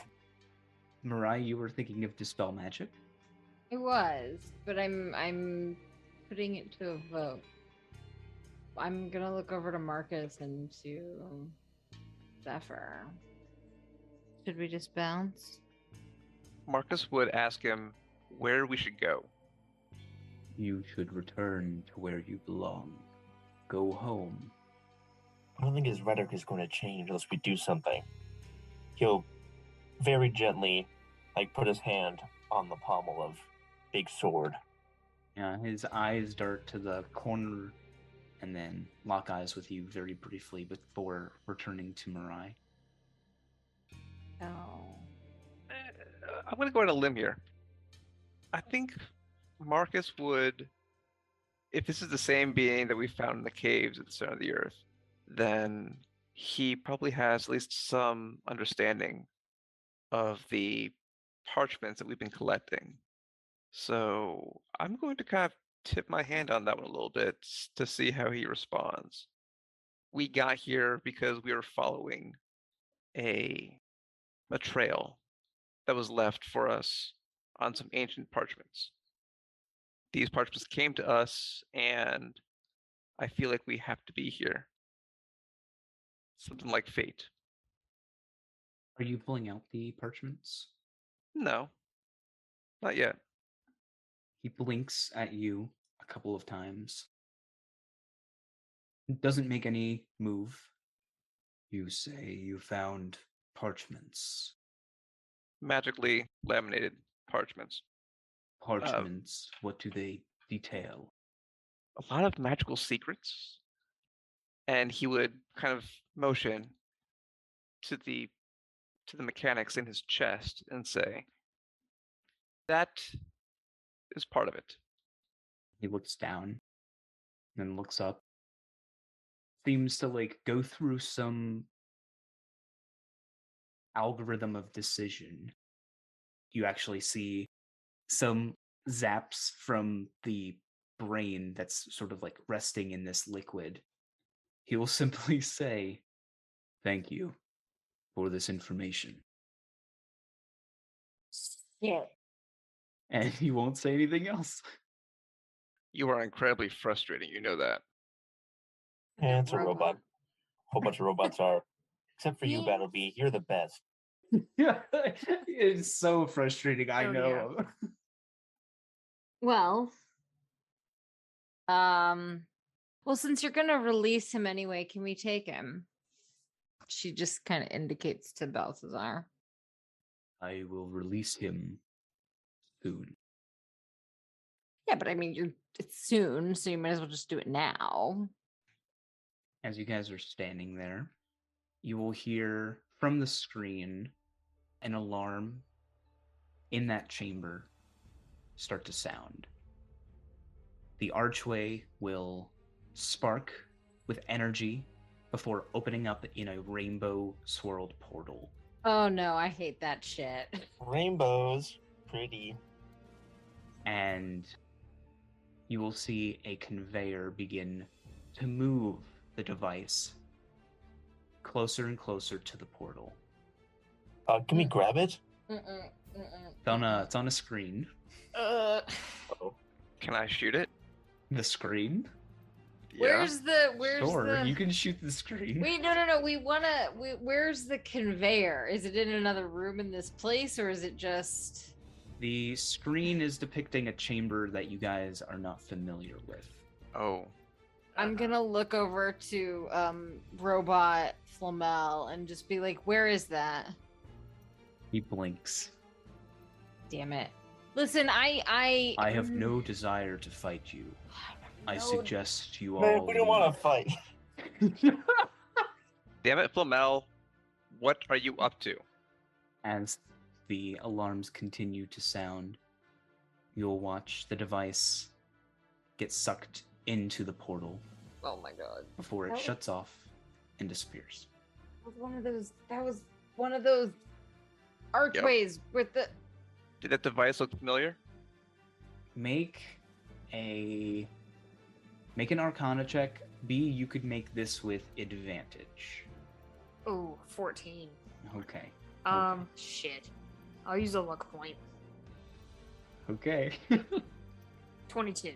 Mirai, you were thinking of dispel magic. It was, but I'm putting it to a vote. I'm gonna look over to Marcus and to Zephyr. Should we just bounce? Marcus would ask him where we should go. You should return to where you belong. Go home. I don't think his rhetoric is going to change unless we do something. He'll very gently, put his hand on the pommel of big sword. Yeah, his eyes dart to the corner and then lock eyes with you very briefly before returning to Mirai. Oh. I'm going to go on a limb here. I think Marcus would, if this is the same being that we found in the caves at the center of the earth, then he probably has at least some understanding of the parchments that we've been collecting. So I'm going to kind of tip my hand on that one a little bit to see how he responds. We got here because we were following a trail that was left for us on some ancient parchments. These parchments came to us, and I feel like we have to be here. Something like fate. Are you pulling out the parchments? No, not yet. He blinks at you a couple of times. Doesn't make any move. You say you found parchments. Magically laminated parchments. Parchments, what do they detail? A lot of magical secrets. And he would kind of motion to the mechanics in his chest and say, that is part of it. He looks down, then looks up. Seems to go through some algorithm of decision. You actually see some zaps from the brain that's sort of resting in this liquid. He will simply say, "Thank you for this information." Yeah. And he won't say anything else. You are incredibly frustrating, you know that. And it's a robot. A whole bunch of robots are. Except for you, Battlebee. You're the best. Yeah, it's so frustrating. I Oh, know. yeah. Well, since you're gonna release him anyway, can we take him? She just kind of indicates to Balthazar. I will release him soon. Yeah, but I mean, it's soon, so you might as well just do it now. As you guys are standing there, you will hear from the screen an alarm in that chamber start to sound. The archway will spark with energy before opening up in a rainbow swirled portal. Oh no, I hate that shit. Rainbows. Pretty. And you will see a conveyor begin to move the device closer and closer to the portal. Can we grab it? It's on a screen. Uh-oh. Can I shoot it? The screen? Where's Sure, the... you can shoot the screen. Wait, no. Where's the conveyor? Is it in another room in this place, or is it just... The screen is depicting a chamber that you guys are not familiar with. Oh. I'm gonna look over to Robot Flamel and just be like, where is that? He blinks. Damn it. Listen, I have no desire to fight you. I suggest you all... Man, we don't want to fight. Damn it, Flamel. What are you up to? As the alarms continue to sound, you'll watch the device get sucked into the portal. Oh my god. Before it shuts off and disappears. That was one of those archways with the... Did that device look familiar? Make an Arcana check. B, you could make this with advantage. Oh, 14. Okay. Shit. I'll use a luck point. Okay. 22.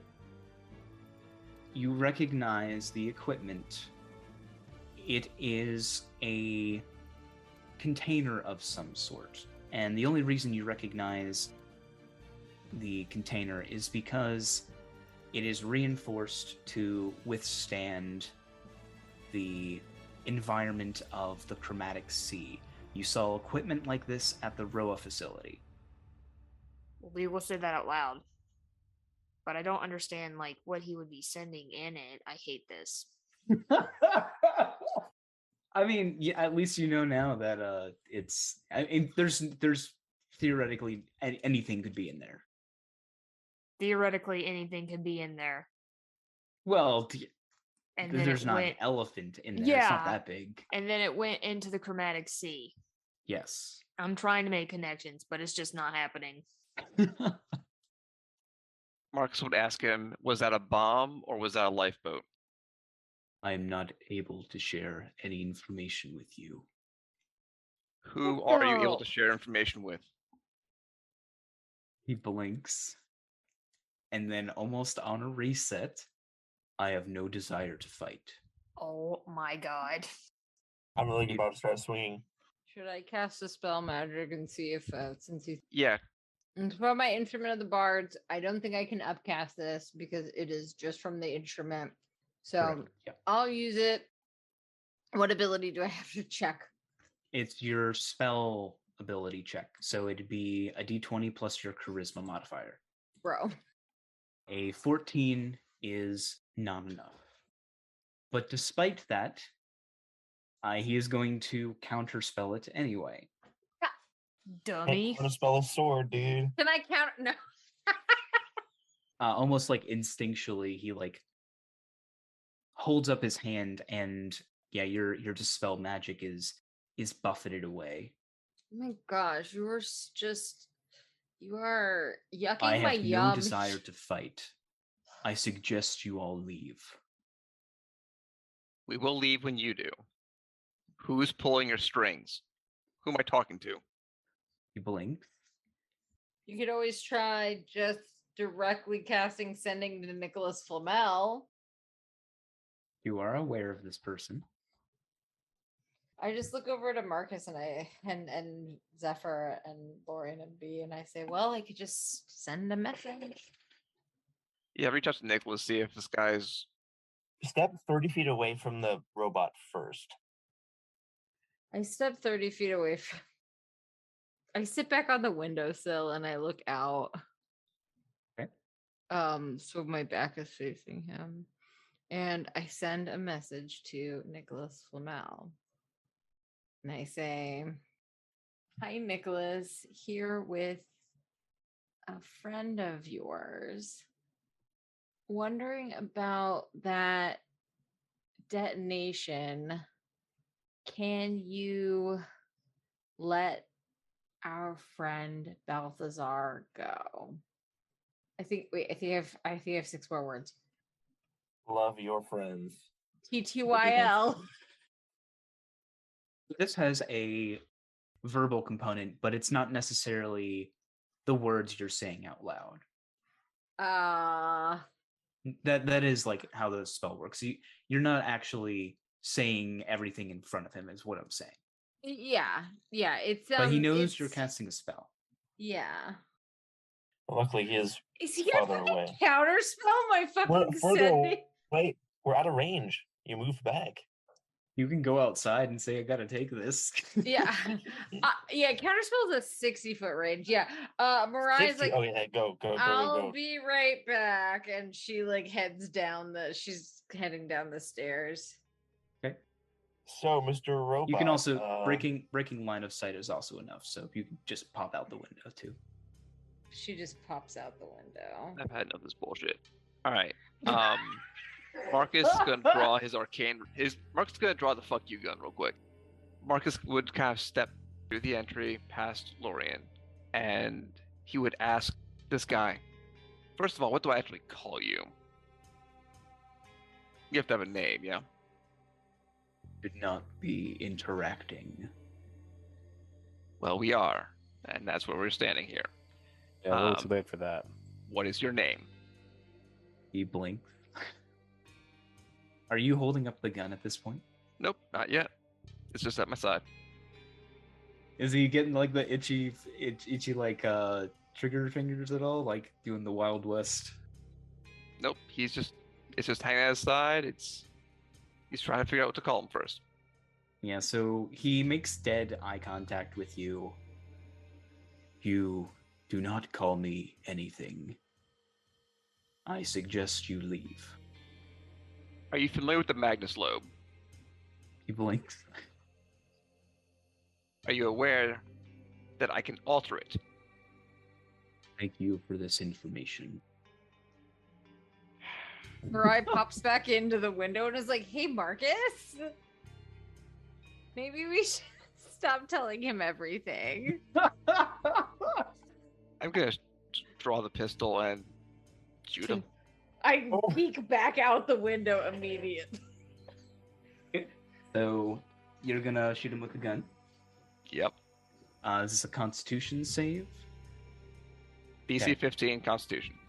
You recognize the equipment. It is a container of some sort. And the only reason you recognize the container is because it is reinforced to withstand the environment of the Chromatic Sea. You saw equipment like this at the Roa facility. We will say that out loud. But I don't understand like what he would be sending in it. I hate this. I mean, yeah, at least you know now that it's. I mean, there's theoretically anything could be in there. Theoretically, anything could be in there. Well, And then there's it not went, an elephant in there. It's not that big. And then it went into the Chromatic Sea. Yes. I'm trying to make connections, but it's just not happening. Marcus would ask him, was that a bomb or was that a lifeboat? I am not able to share any information with you. Who are you able to share information with? He blinks. And then almost on a reset, I have no desire to fight. Oh my god. I'm really about to start swinging. Should I cast a spell magic and see if since he's Yeah. and for my instrument of the bards, I don't think I can upcast this because it is just from the instrument. So Correct. Yeah. I'll use it. What ability do I have to check? It's your spell ability check. So it'd be a d20 plus your charisma modifier. Bro. A 14 is not enough. But despite that, he is going to counterspell it anyway. Dummy. I'm gonna spell a sword, dude. Can I count? No. Almost like instinctually, he like holds up his hand, and yeah, your dispel magic is buffeted away. Oh my gosh, you are yucking I my have no yum. desire to fight. I suggest you all leave. We will leave when you do. Who's pulling your strings? Who am I talking to? You blink. You could always try just directly sending to Nicholas Flamel. You are aware of this person. I just look over to Marcus and Zephyr and Lorian and B, and I say, well, I could just send a message. Yeah, reach out to Nicholas, see if this guy's... Step 30 feet away from the robot first. I step 30 feet away from... I sit back on the windowsill and I look out. Okay. So my back is facing him. And I send a message to Nicholas Flamel. And I say, hi, Nicholas, here with a friend of yours. Wondering about that detonation. Can you let our friend Balthazar go? I have 6 more words. Love your friends. TTYL. This has a verbal component, but it's not necessarily the words you're saying out loud. That is like how the spell works. You're not actually saying everything in front of him, is what I'm saying. Yeah. It's but he knows you're casting a spell. Yeah. Luckily, he is he gonna farther fucking away. counter spell my We're fucking further sending? Wait, we're out of range. You move back. You can go outside and say, I gotta take this. Yeah. Counterspell is a 60-foot range. Yeah. Mariah's 60? like, Oh yeah, go. I'll be right back. And she like she's heading down the stairs. Okay. So, Mr. Robot. You can also breaking line of sight is also enough. So if you can just pop out the window too. She just pops out the window. I've had enough of this bullshit. All right. Marcus is gonna draw his arcane. Marcus is gonna draw the fuck you gun real quick. Marcus would kind of step through the entry past Lorian, and he would ask this guy, first of all, what do I actually call you? You have to have a name, yeah? Should not be interacting. Well, we are, and that's where we're standing here. Yeah, a little too late for that. What is your name? He blinks. Are you holding up the gun at this point? Nope, not yet. It's just at my side. Is he getting like the itchy like trigger fingers at all? Like doing the Wild West? Nope, it's just hanging at his side. He's trying to figure out what to call him first. Yeah, so he makes dead eye contact with you. You do not call me anything. I suggest you leave. Are you familiar with the Magnus Lobe? He blinks. Are you aware that I can alter it? Thank you for this information. Mariah pops back into the window and is like, "Hey, Marcus, maybe we should stop telling him everything." I'm gonna draw the pistol and shoot him. I peek back out the window immediately. So you're gonna shoot him with a gun. Yep. Is this a Constitution save? DC Okay. 15 Constitution.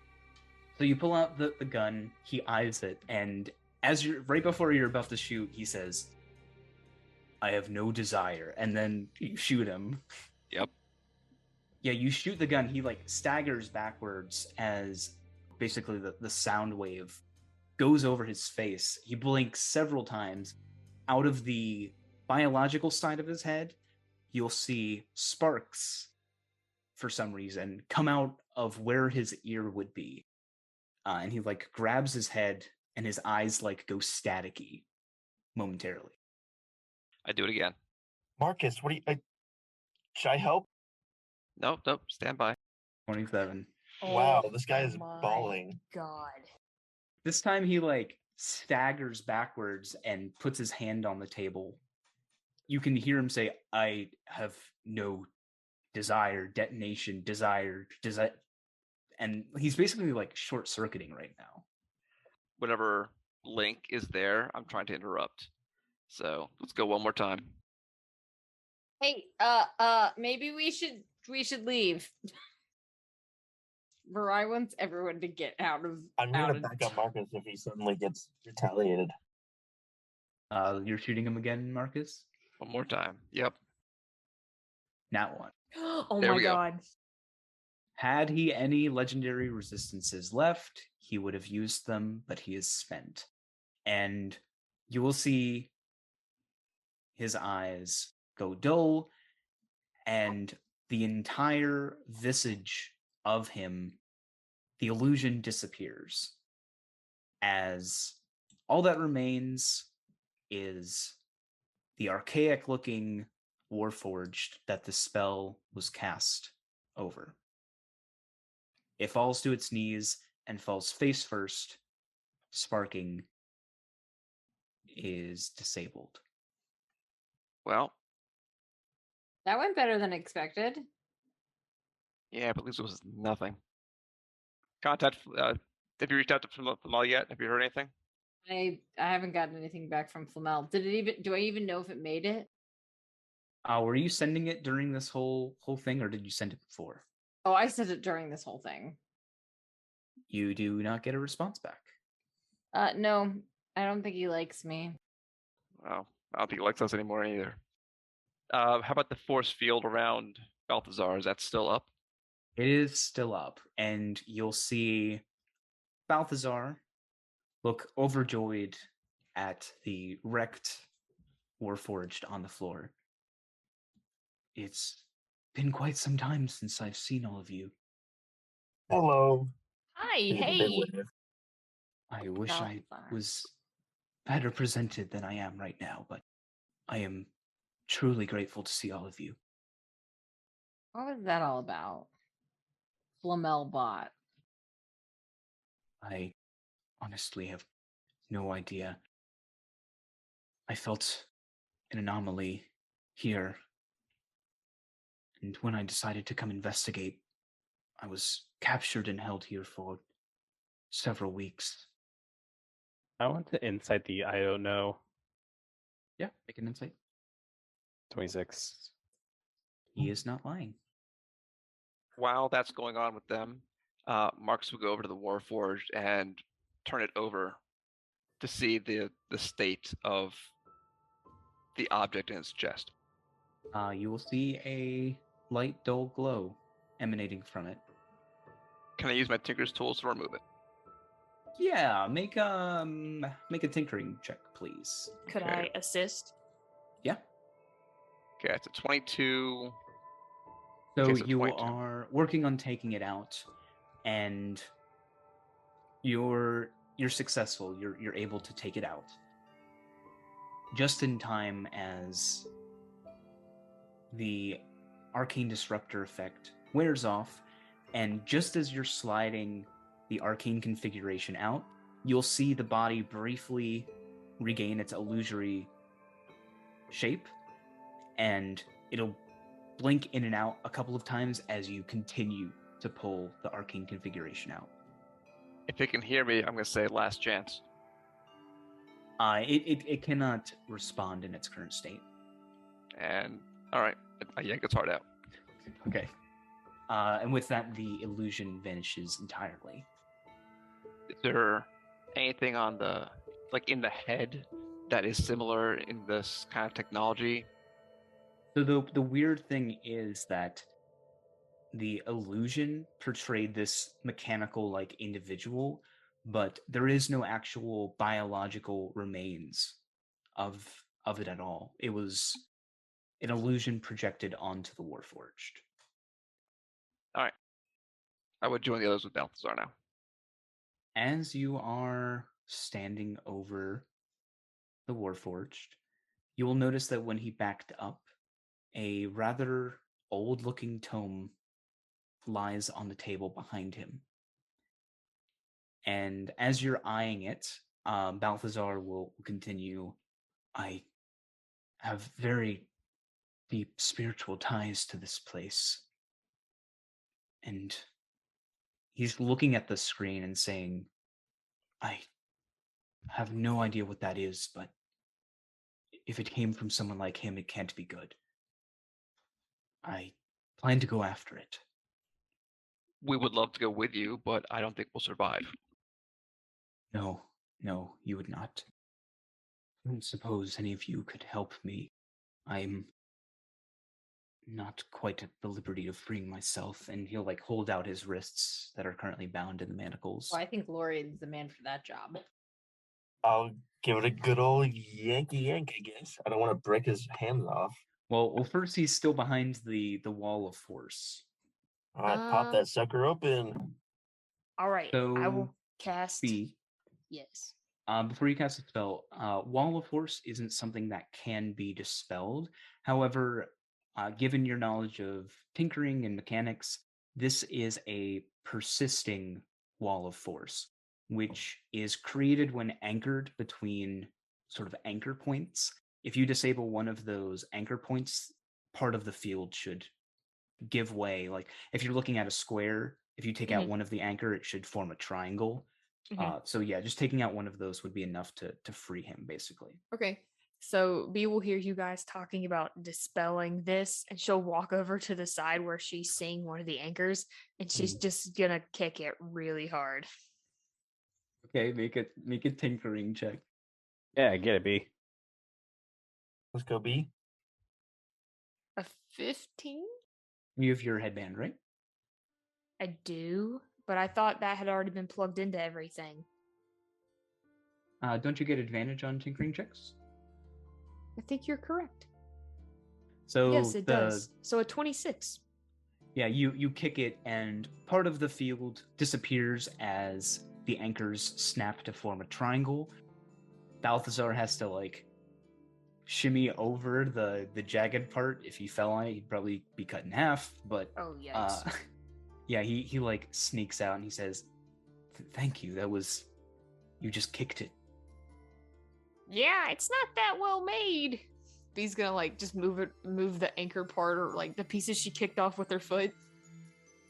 So you pull out the gun. He eyes it, and as you're right before you're about to shoot, he says, "I have no desire," and then you shoot him. Yep. Yeah, you shoot the gun. He like staggers backwards as basically the sound wave goes over his face. He blinks several times. Out of the biological side of his head, you'll see sparks for some reason come out of where his ear would be. And he like grabs his head and his eyes like go staticky momentarily. I do it again. Marcus, what do you? Should I help? Nope. Stand by. 27. Wow, this guy is my bawling. God. This time he like staggers backwards and puts his hand on the table. You can hear him say, "I have no desire, detonation, desire. And he's basically like short-circuiting right now. Whatever link is there, I'm trying to interrupt. So let's go one more time. Hey, maybe we should leave. Mariah wants everyone to get out of. I'm gonna back up Marcus if he suddenly gets retaliated. You're shooting him again, Marcus? One more time. Yep. Nat one. Oh There my we go. God. Had he any legendary resistances left, he would have used them, but he is spent. And you will see his eyes go dull, and the entire visage of him, the illusion disappears, as all that remains is the archaic-looking Warforged that the spell was cast over. It falls to its knees and falls face first. Sparking is disabled. Well, That went better than expected. yeah, but at least it was nothing. Contact. Have you reached out to Flamel yet? Have you heard anything? I haven't gotten anything back from Flamel. Do I even know if it made it? Were you sending it during this whole thing, or did you send it before? Oh, I said it during this whole thing. You do not get a response back. No, I don't think he likes me. Well, I don't think he likes us anymore either. How about the force field around Balthazar? Is that still up? It is still up, and you'll see Balthazar look overjoyed at the wrecked Warforged on the floor. It's been quite some time since I've seen all of you. Hello. Hi, Give him a big hey. wave. I wish I Balthazar. was better presented than I am right now, but I am truly grateful to see all of you. What was that all about? Flamel bot. I honestly have no idea. I felt an anomaly here, and when I decided to come investigate, I was captured and held here for several weeks. I want to insight the I don't know. Yeah, make an insight. 26. He is not lying. While that's going on with them, Marcus will go over to the Warforged and turn it over to see the state of the object in its chest. You will see a light, dull glow emanating from it. Can I use my Tinker's tools to remove it? Yeah, make a tinkering check, please. Could Okay. I assist? Yeah. Okay, it's a 22. So Okay, so you 22. are working on taking it out, and you're successful. You're able to take it out just in time as the arcane disruptor effect wears off, and just as you're sliding the arcane configuration out, you'll see the body briefly regain its illusory shape, and it'll blink in and out a couple of times as you continue to pull the arcane configuration out. If it can hear me, I'm going to say last chance. It cannot respond in its current state. And, alright, I yank its heart out. Okay. And with that, the illusion vanishes entirely. Is there anything on the, like in the head that is similar in this kind of technology? So the weird thing is that the illusion portrayed this mechanical like individual, but there is no actual biological remains of it at all. It was an illusion projected onto the Warforged. Alright. I would join the others with Balthazar now. As you are standing over the Warforged, you will notice that when he backed up, a rather old-looking tome lies on the table behind him. And as you're eyeing it, Balthazar will continue. I have very deep spiritual ties to this place. And he's looking at the screen and saying, I have no idea what that is, but if it came from someone like him, it can't be good. I plan to go after it. We would love to go with you, but I don't think we'll survive. No, you would not. I don't suppose any of you could help me. I'm not quite at the liberty of freeing myself, and he'll like hold out his wrists that are currently bound in the manacles. Well, I think Lorian's the man for that job. I'll give it a good old yanky yank, I guess. I don't want to break his hands off. Well, first he's still behind the wall of force. All right, pop that sucker open. All right, So I will cast. B. Yes. Before you cast a spell, Wall of Force isn't something that can be dispelled. However, given your knowledge of tinkering and mechanics, this is a persisting Wall of Force, which is created when anchored between sort of anchor points. If you disable one of those anchor points, part of the field should give way. Like if you're looking at a square, if you take out one of the anchor, it should form a triangle. So yeah, just taking out one of those would be enough to free him, basically. Okay. So B will hear you guys talking about dispelling this, and she'll walk over to the side where she's seeing one of the anchors, and she's just gonna kick it really hard. Okay, make a tinkering check. Yeah, get it, B. Let's go, B. A 15? You have your headband, right? I do, but I thought that had already been plugged into everything. Don't you get advantage on tinkering checks? I think you're correct. So yes, it does. So a 26. Yeah, you kick it, and part of the field disappears as the anchors snap to form a triangle. Balthazar has to like shimmy over the jagged part. If he fell on it, he'd probably be cut in half. But yikes. Yeah, he like sneaks out and he says, "Thank you. That was, you just kicked it." Yeah, it's not that well made. B's gonna like just move the anchor part, or like the pieces she kicked off with her foot.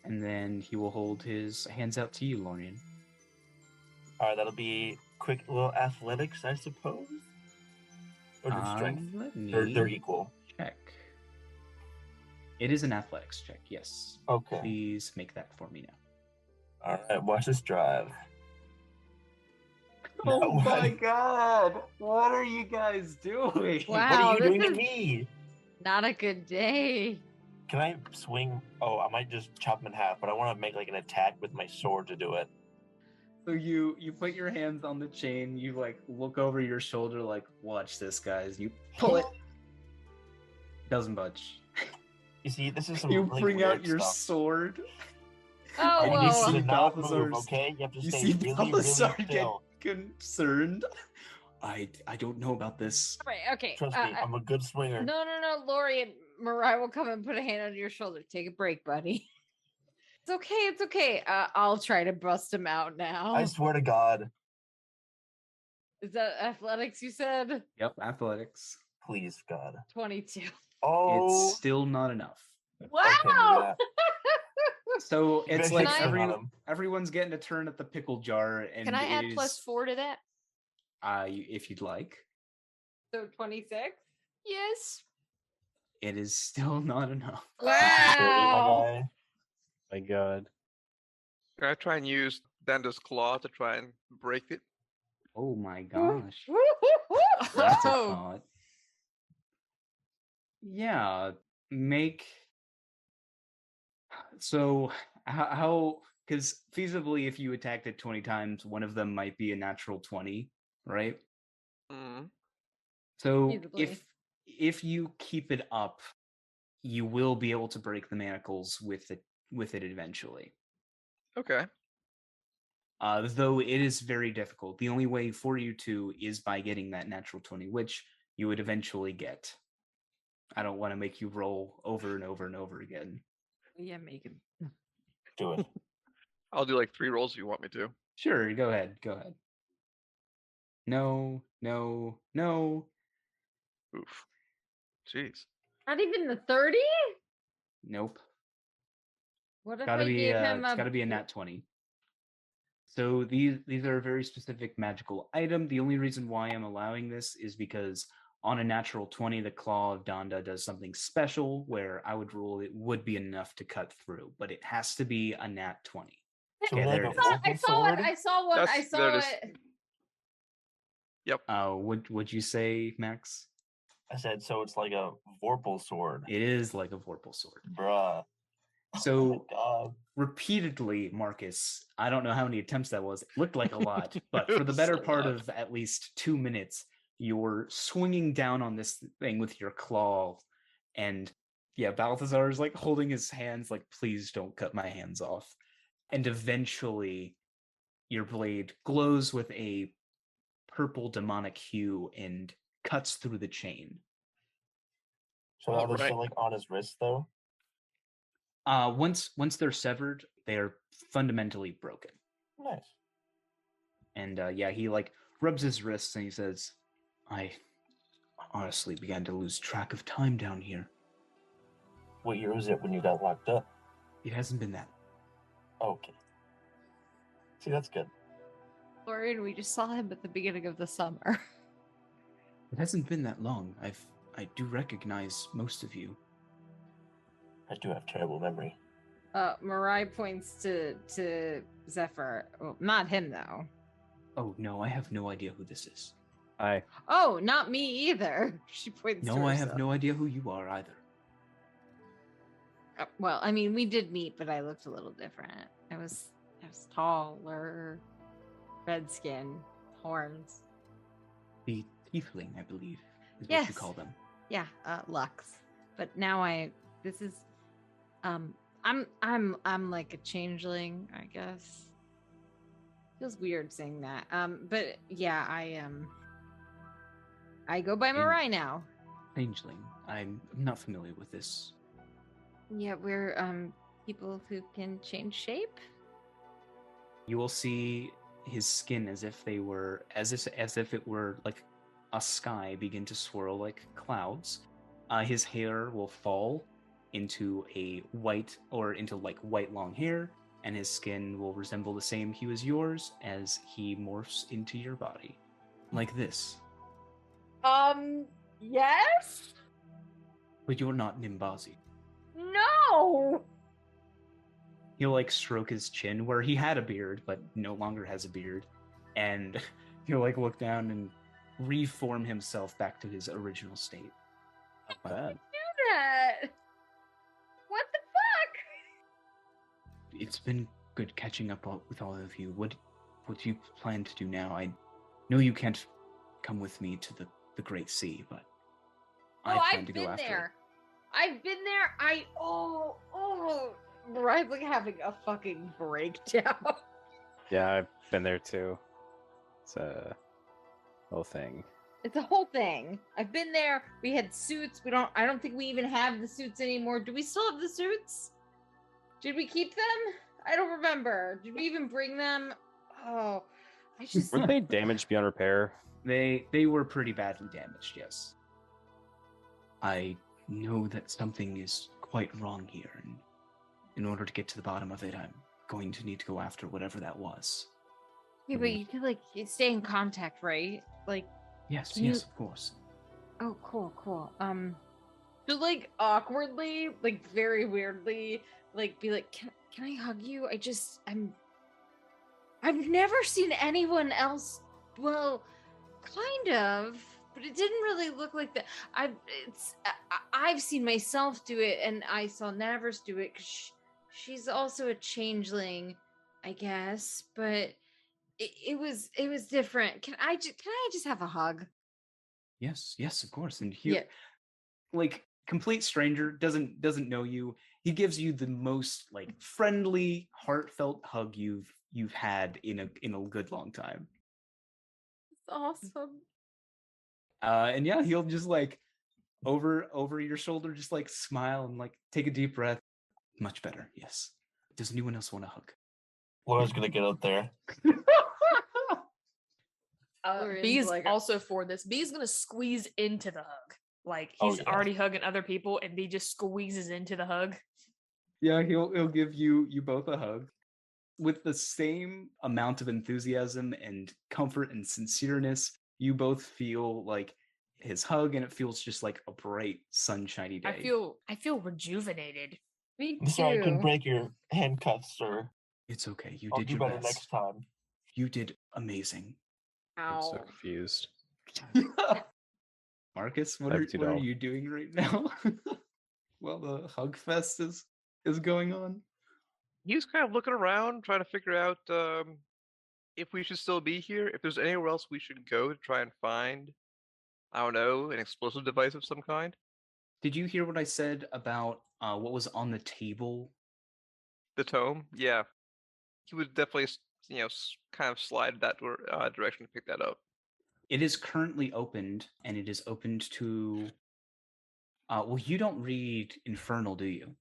And then he will hold his hands out to you, Lorian. All right, that'll be quick little athletics, I suppose. Or just strength. They're equal. Check. It is an athletics check, yes. Okay. Please make that for me now. All right, watch this drive. Oh my god! What are you guys doing? Wow, what are you doing this to is me? not a good day. Can I swing? Oh, I might just chop him in half, but I want to make like an attack with my sword to do it. So you put your hands on the chain, you like look over your shoulder like, watch this, guys. You pull it, Doesn't budge. You see, this is some You really bring out weird your stuff. sword. Oh, And I you need whoa. you see to not move, Balthazar's- okay? You have to You stay see really, really Balthazar get still. concerned. I don't know about this. Right, okay. Trust me, I'm a good swinger. No, Lori and Mariah will come and put a hand on your shoulder. Take a break, buddy. It's okay. I'll try to bust him out now. I swear to God, Is that athletics you said? Yep, athletics. please, God. 22. Oh, It's still not enough. Wow! okay, maybe that. So it's Better like shake swing on him. everyone's getting a turn at the pickle jar, and Can I add it plus is, 4 to that? if you'd like. So 26? Yes. It is still not enough. Wow! My guy. My God. Can I try and use Danda's claw to try and break it? Oh my gosh. That's a Oh. thought. Yeah, make so how because feasibly if you attacked it 20 times, one of them might be a natural 20, right? Mm. So Feasibly. if you keep it up, you will be able to break the manacles with it eventually. Okay. Though it is very difficult. The only way for you to is by getting that natural 20, which you would eventually get. I don't want to make you roll over and over and over again. Yeah, make him. Do it. I'll do like 3 rolls if you want me to. Sure, go ahead. No. Oof. Jeez. Not even the 30? Nope. What if Gotta I be gave him it's a gotta be a nat 20. So these are a very specific magical item. The only reason why I'm allowing this is because on a natural 20, the Claw of Donda does something special where I would rule it would be enough to cut through, but it has to be a nat 20. So Okay, like there a it is. I vorpal saw sword? it. I saw one. I That's- saw there it is. it. Would you say, Max? I said, so it's like a vorpal sword. It is like a vorpal sword. Bruh. So Oh my God. repeatedly, Marcus, I don't know how many attempts that was. It looked like a lot, but for the It's better a part lot. of at least 2 minutes, you're swinging down on this thing with your claw. And yeah, Balthazar is like holding his hands like, please don't cut my hands off. And eventually, your blade glows with a purple demonic hue and cuts through the chain. So are they Alright. still like on his wrist though? Once they're severed, they are fundamentally broken. Nice. And yeah, he like rubs his wrists and he says, I honestly began to lose track of time down here. What year was it when you got locked up? It hasn't been that. Okay. See, that's good. Lori, we just saw him at the beginning of the summer. It hasn't been that long. I do recognize most of you. I do have terrible memory. Mariah points to Zephyr. Well, not him though. Oh no, I have no idea who this is. Oh, not me either. She points. to No, I have herself. no idea who you are either. Well, I mean, we did meet, but I looked a little different. I was taller, red skin, horns. The tiefling, I believe, is what Yes. you call them. Yeah, Lux. But now this is I'm like a changeling, I guess. Feels weird saying that. But yeah, I go by Mariah now. Changeling. I'm not familiar with this. Yeah, we're people who can change shape. You will see his skin as if it were like a sky begin to swirl like clouds. His hair will fall into a white or into like white long hair, and his skin will resemble the same hue as yours as he morphs into your body. Like this. Yes? But you're not Nimbazi. No. He'll like stroke his chin where he had a beard but no longer has a beard, and he'll like look down and reform himself back to his original state. Not bad. Do that. What the fuck? It's been good catching up with all of you. What do you plan to do now? I know you can't come with me to the Great Sea, but I plan I've to go been after there. I've been there. Mariah's like having a fucking breakdown. Yeah, I've been there too. It's a whole thing. It's a whole thing. I've been there. We had suits. I don't think we even have the suits anymore. Do we still have the suits? Did we keep them? I don't remember. Did we even bring them? Oh, I just Weren't they damaged beyond repair? They were pretty badly damaged, yes. I know that something is quite wrong here, and in order to get to the bottom of it, I'm going to need to go after whatever that was. Yeah, but you could you stay in contact, right? Like, Yes, you- of course. oh, cool. To awkwardly, very weirdly, be like, can I hug you? I've never seen anyone else. Well, kind of, but it didn't really look like that. I've seen myself do it, and I saw Navers do it because she's also a changeling, I guess. But it was different. Can I just have a hug? Yes, of course. And Yeah. complete stranger, doesn't know you. He gives you the most friendly, heartfelt hug you've had in a good long time. It's awesome. And yeah, he'll just over your shoulder, just smile and take a deep breath. Much better, yes. Does anyone else want a hug? Laura's gonna get up there. B's also for this. B's gonna squeeze into the hug. He's already hugging other people, and B just squeezes into the hug. Yeah, he'll give you both a hug with the same amount of enthusiasm and comfort and sincereness. You both feel his hug, and it feels just like a bright, sunshiny day. I feel rejuvenated. Me I'm too. sorry I couldn't break your handcuffs, sir. It's okay. You I'll did do your better best. next time. You did amazing. I'm so Ow. confused. Marcus, I what have are $2. you doing right now? Well, the hug fest is going on. He's kind of looking around, trying to figure out if we should still be here, if there's anywhere else we should go to try and find, I don't know, an explosive device of some kind. Did you hear what I said about what was on the table? The tome, yeah, he would definitely, kind of slide that direction to pick that up. It is currently opened, and it is opened to. Well, you don't read Infernal, do you?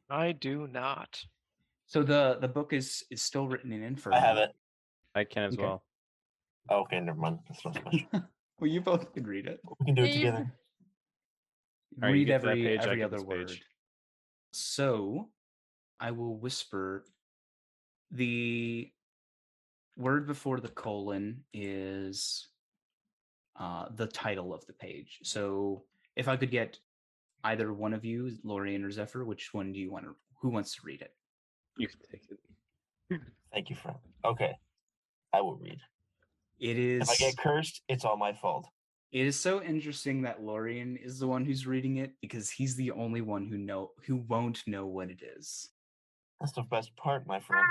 I do not. So the book is still written in Infernal. I have it. I can as Okay. well. Oh, okay, never mind. That's not so much. Well, you both can read it. We can do it Yeah, you- together. All right, you Read get to that page, I every get other this word. page. So, I will whisper. The word before the colon is the title of the page. So, if I could get either one of you, Lorian or Zephyr, which one do you want to? Who wants to read it? You can take it. Thank you, friend. Okay, I will read. It is. If I get cursed, it's all my fault. It is so interesting that Lorian is the one who's reading it because he's the only one who won't know what it is. That's the best part, my friend.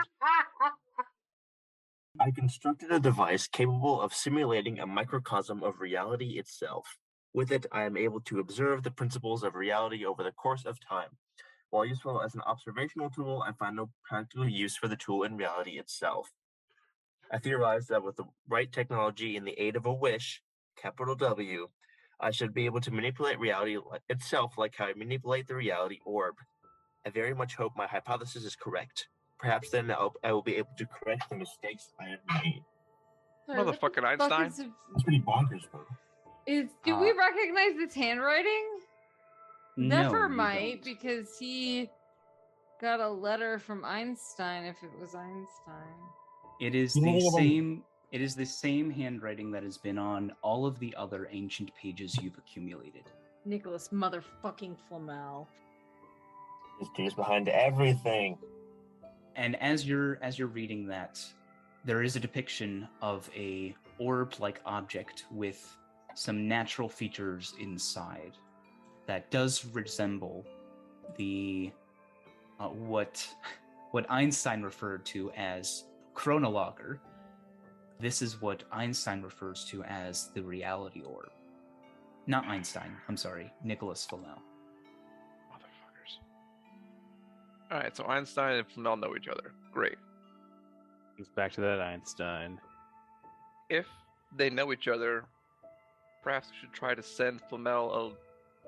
I constructed a device capable of simulating a microcosm of reality itself. With it, I am able to observe the principles of reality over the course of time. While useful as an observational tool, I find no practical use for the tool in reality itself. I theorize that with the right technology and the aid of a wish, capital W, I should be able to manipulate reality itself like how I manipulate the reality orb. I very much hope my hypothesis is correct. Perhaps then I will be able to correct the mistakes I have made. Sorry, what the Motherfucking fuck Einstein. That's pretty bonkers, bro. Do we recognize this handwriting? No, Zephyr you might, don't. because he got a letter from Einstein if it was Einstein. It is You know the what? same. It is the same handwriting that has been on all of the other ancient pages you've accumulated. Nicholas motherfucking Flamel. This dude's behind everything. And as you're reading that, there is a depiction of a orb-like object with some natural features inside that does resemble the what Einstein referred to as chronologer. This is what Einstein refers to as the reality orb. Not Einstein, I'm sorry, Nicholas Flamel. All right, so Einstein and Flamel know each other. Great. It's back to that Einstein. If they know each other, perhaps we should try to send Flamel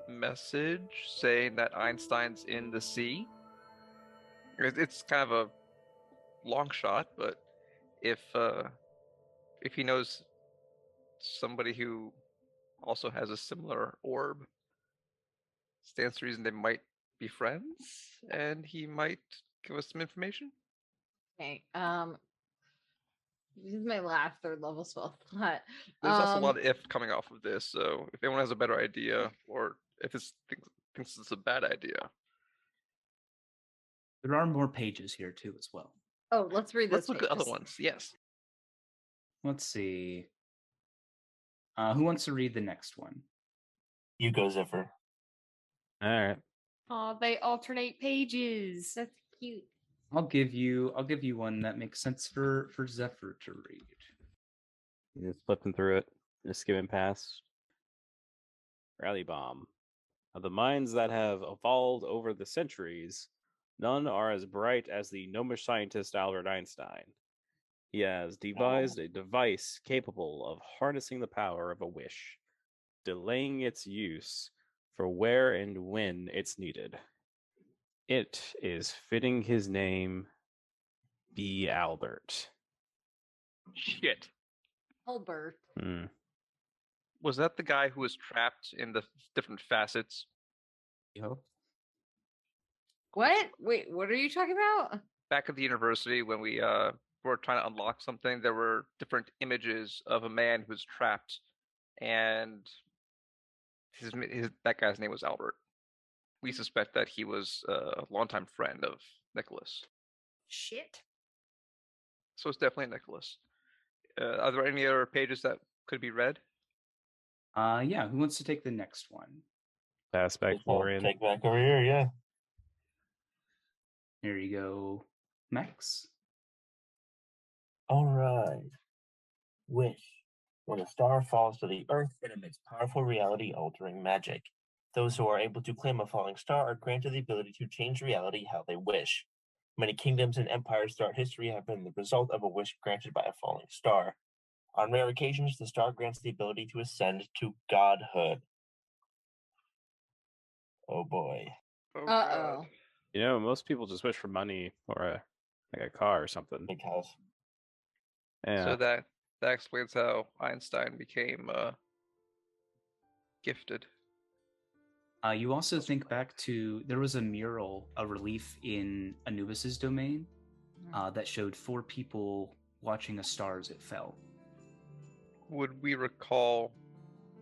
a message saying that Einstein's in the sea. It's kind of a long shot, but if he knows somebody who also has a similar orb, stands to reason they might be friends, and he might give us some information. Okay. This is my last third level spell slot. There's also a lot of if coming off of this, so if anyone has a better idea, or if this thinks it's a bad idea. There are more pages here too as well. Oh, let's read Let's those look at other pages. ones. Yes. Let's see. Who wants to read the next one? You go, Zephyr. All right. Oh, they alternate pages. That's cute. I'll give you one that makes sense for Zephyr to read. Just flipping through it, just skimming past. Rally bomb. Of the minds that have evolved over the centuries, none are as bright as the gnomish scientist Albert Einstein. He has devised a device capable of harnessing the power of a wish, delaying its use for where and when it's needed. It is fitting his name, B. Albert. Shit. Albert. Was that the guy who was trapped in the different facets? Yo. What? Wait, what are you talking about? Back at the university, when we were trying to unlock something, there were different images of a man who was trapped, and that guy's name was Albert. We suspect that he was a longtime friend of Nicholas. Shit. So it's definitely Nicholas. Are there any other pages that could be read? Yeah, who wants to take the next one? Pass back Florian. Take back over here, yeah. There you go, Max. All right. Wish. When a star falls to the earth, it emits powerful reality-altering magic. Those who are able to claim a falling star are granted the ability to change reality how they wish. Many kingdoms and empires throughout history have been the result of a wish granted by a falling star. On rare occasions, the star grants the ability to ascend to godhood. Oh boy. Oh, Uh-oh. God. You know, most people just wish for money or a car or something. Big house. Yeah. So that explains how Einstein became gifted. You also think back to, there was a mural, a relief in Anubis's domain that showed 4 people watching a star as it fell. Would we recall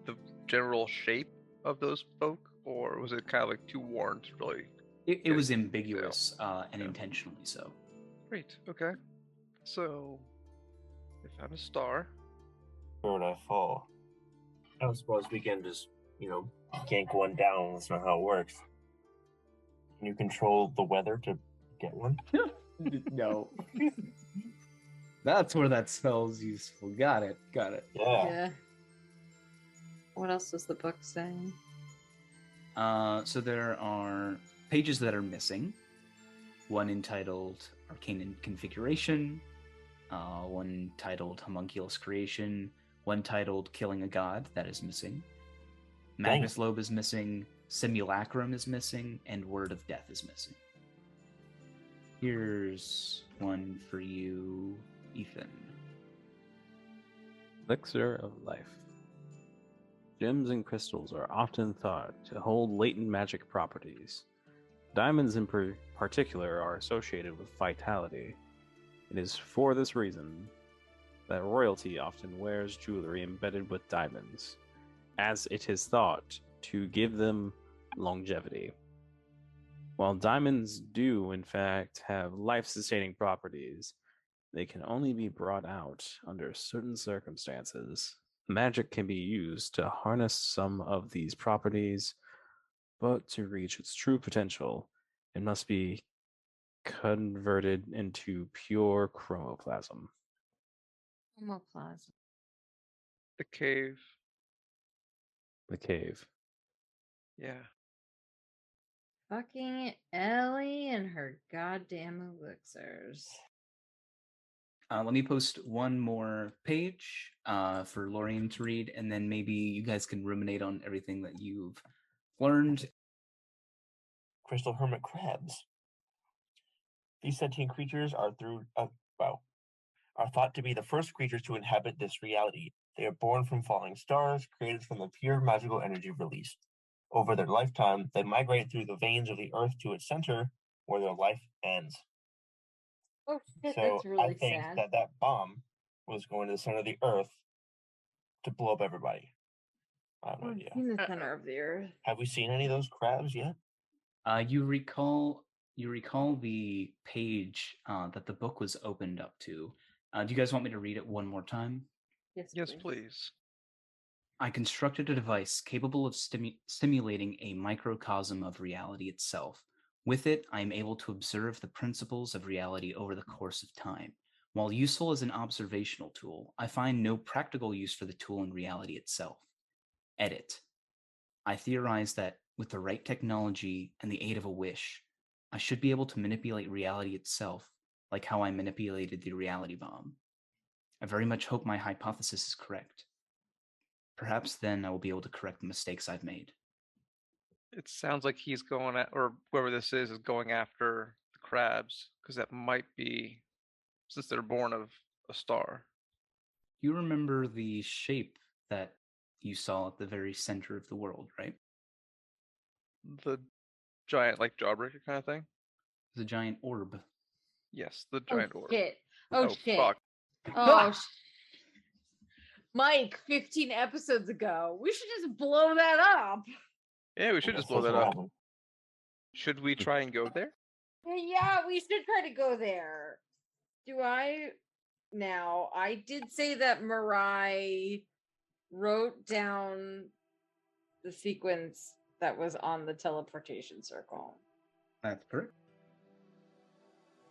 the general shape of those folk, or was it kind of like too worn to really? It was ambiguous and Yeah. intentionally so. Great. Okay. So we found a star. Where would I fall? I don't suppose we can just, yank one down. That's not how it works. Can you control the weather to get one? No. That's where that spell's useful. Got it. Yeah. What else does the book say? So there are pages that are missing. One entitled Arcane Configuration, one titled Homunculus Creation, one titled Killing a God, that is missing. Magnus Lobe is missing, Simulacrum is missing, and Word of Death is missing. Here's one for you, Ethan. Elixir of life. Gems and crystals are often thought to hold latent magic properties. Diamonds in particular are associated with vitality. It is for this reason that royalty often wears jewelry embedded with diamonds, as it is thought to give them longevity. While diamonds do, in fact, have life-sustaining properties, they can only be brought out under certain circumstances. Magic can be used to harness some of these properties, but to reach its true potential, it must be converted into pure chromoplasm. Homoplasm. The cave. The cave. Yeah. Fucking Ellie and her Goddamn elixirs. Let me post one more page for Lorian to read, and then maybe you guys can ruminate on everything that you've learned. Crystal hermit crabs. These sentient creatures are thought to be the first creatures to inhabit this reality. They are born from falling stars, created from the pure magical energy released. Over their lifetime, they migrate through the veins of the earth to its center, where their life ends. Oh shit, So that's really I think sad. that bomb was going to the center of the earth to blow up everybody. I have no We've idea. seen the center of the earth. Have we seen any of those crabs yet? You recall the page that the book was opened up to. Do you guys want me to read it one more time? Yes, please. I constructed a device capable of simulating a microcosm of reality itself. With it, I am able to observe the principles of reality over the course of time. While useful as an observational tool, I find no practical use for the tool in reality itself. Edit. I theorize that with the right technology and the aid of a wish, I should be able to manipulate reality itself, like how I manipulated the reality bomb. I very much hope my hypothesis is correct. Perhaps then I will be able to correct the mistakes I've made. It sounds like he's going at, or whoever this is going after the crabs, because that might be, since they're born of a star. You remember the shape that you saw at the very center of the world, right? The giant, like, jawbreaker kind of thing? The giant orb. Yes, the giant orb. Shit. Oh shit. Fuck. Oh Mike, 15 episodes ago. We should just blow that up. Yeah, we should just blow that up. Should we try and go there? Yeah, we should try to go there. Do I? Now, I did say that Mirai wrote down the sequence that was on the teleportation circle. That's correct.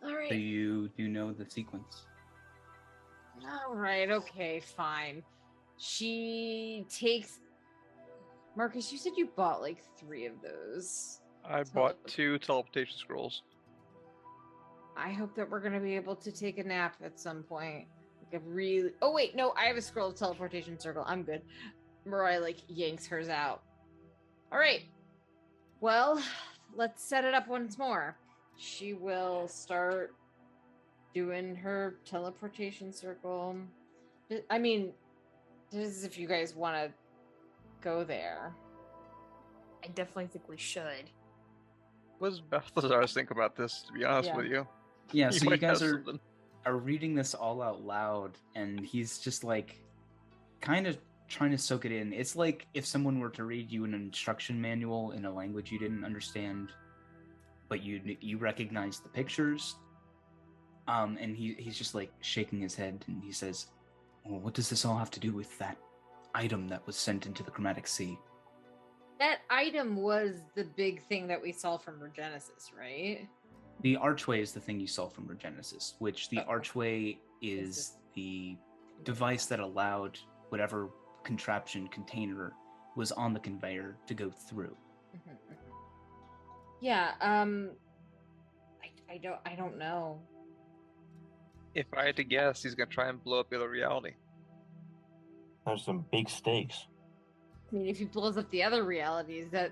All right. So you do know the sequence. All right, okay, fine. She takes... Marcus, you said you bought like 3 of those. I bought 2 teleportation scrolls. I hope that we're going to be able to take a nap at some point. Like a really... Oh, wait, no, I have a scroll of teleportation circle. I'm good. Mariah, like, yanks hers out. All right. Well, let's set it up once more. She will start doing her teleportation circle. I mean, this is if you guys want to go there. I definitely think we should. What does Balthazar think about this, to be honest with you? Yeah, He so you might guys have are something. reading this all out loud, and he's just like kind of trying to soak it in. It's like if someone were to read you an instruction manual in a language you didn't understand, but you recognize the pictures. And he's just like shaking his head, and he says, well, what does this all have to do with that item that was sent into the Chromatic Sea? That item was the big thing that we saw from Regenesis, right? The archway is the thing you saw from Regenesis, which the archway is the device that allowed whatever contraption container was on the conveyor to go through. Yeah, I don't know. If I had to guess, he's going to try and blow up the other reality. There's some big stakes. I mean, if he blows up the other realities, that...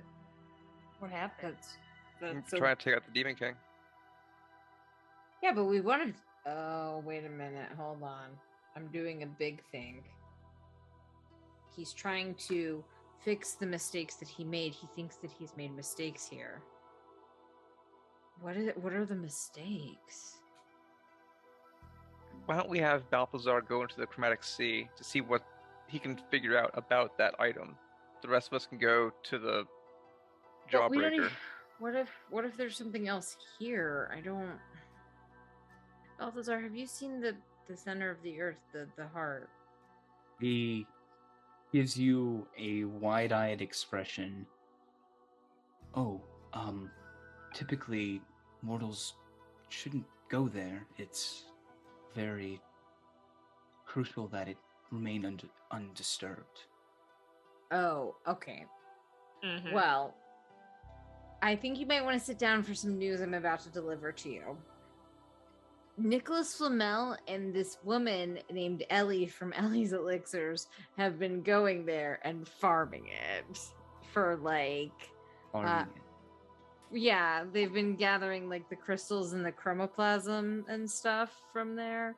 What happens? That's Trying to take out the Demon King. Yeah, but we wanted... Oh, wait a minute. Hold on. I'm doing a big thing. He's trying to fix the mistakes that he made. He thinks that he's made mistakes here. What are the mistakes? Why don't we have Balthazar go into the Chromatic Sea to see what he can figure out about that item? The rest of us can go to the Jawbreaker. What if there's something else here? I don't... Balthazar, have you seen the center of the earth, the heart? He gives you a wide-eyed expression. Oh, typically mortals shouldn't go there. It's very crucial that it remain undisturbed. Oh, okay. Mhm. Well, I think you might want to sit down for some news I'm about to deliver to you. Nicholas Flamel and this woman named Ellie from Ellie's Elixirs have been going there and farming it for like yeah, they've been gathering like the crystals and the chromoplasm and stuff from there.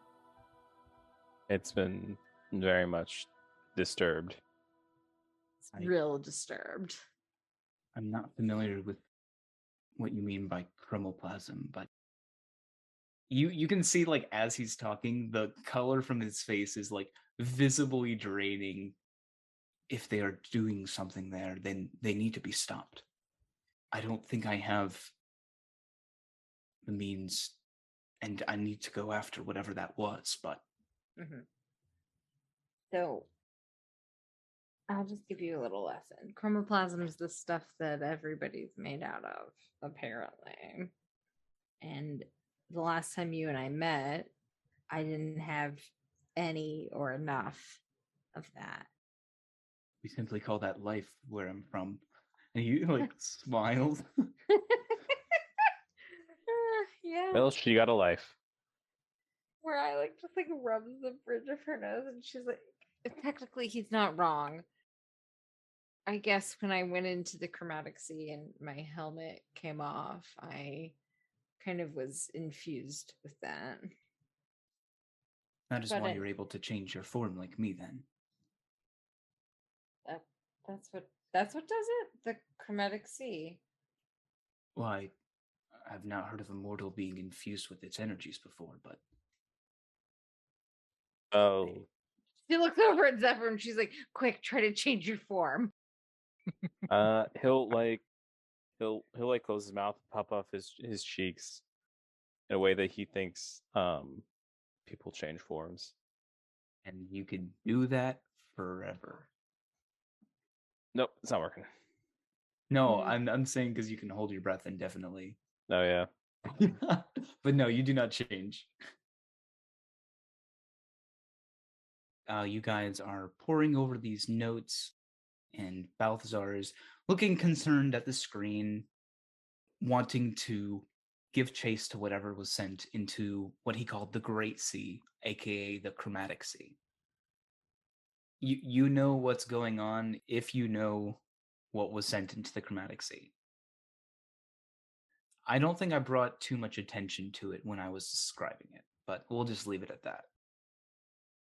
It's been very much disturbed. It's real disturbed. I'm not familiar with what you mean by chromoplasm, but you can see, like, as he's talking, the color from his face is like visibly draining. If they are doing something there, then they need to be stopped. I don't think I have the means, and I need to go after whatever that was, but So I'll just give you a little lesson. Chromoplasm is the stuff that everybody's made out of, apparently. And the last time you and I met, I didn't have any or enough of that. we simply call that life where I'm from. And he like smiles. Yeah. Well, she got a life. Where I like just like rubs the bridge of her nose and she's like, technically he's not wrong. I guess when I went into the chromatic sea and my helmet came off, I kind of was infused with that. That is But why it- you're able to change your form like me then. That's what does it? The chromatic sea. Well, I've not heard of a mortal being infused with its energies before, but Oh, She looks over at Zephyr and she's like, quick, try to change your form. he'll close his mouth, pop off his cheeks in a way that he thinks people change forms. and you can do that forever. Nope, it's not working. No, I'm saying because you can hold your breath indefinitely. Oh yeah. But no, you do not change. You guys are poring over these notes, and Balthazar is looking concerned at the screen, wanting to give chase to whatever was sent into what he called the Great Sea, aka the Chromatic Sea. You know what's going on if you know what was sent into the Chromatic Sea. I don't think I brought too much attention to it when I was describing it, but we'll just leave it at that.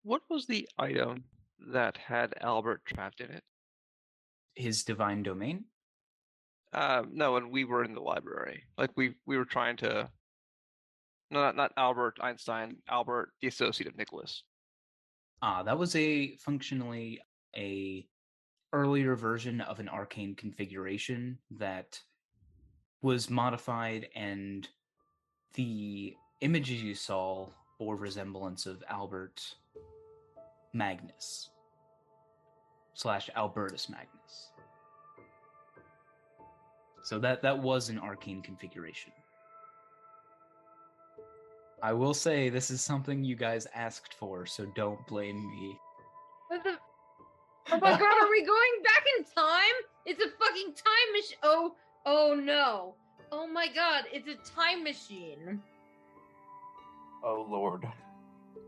What was the item that had Albert trapped in it? His divine domain? No, when we were in the library, like we were trying to. No, not Albert Einstein. Albert, the associate of Nicholas. That was functionally a earlier version of an arcane configuration that was modified, and the images you saw bore resemblance of Albert Magnus / Albertus Magnus. So that was an arcane configuration. I will say this is something you guys asked for, so don't blame me. What the? Oh my god, are we going back in time? It's a fucking time machine. Oh no. Oh my god, it's a time machine. Oh lord.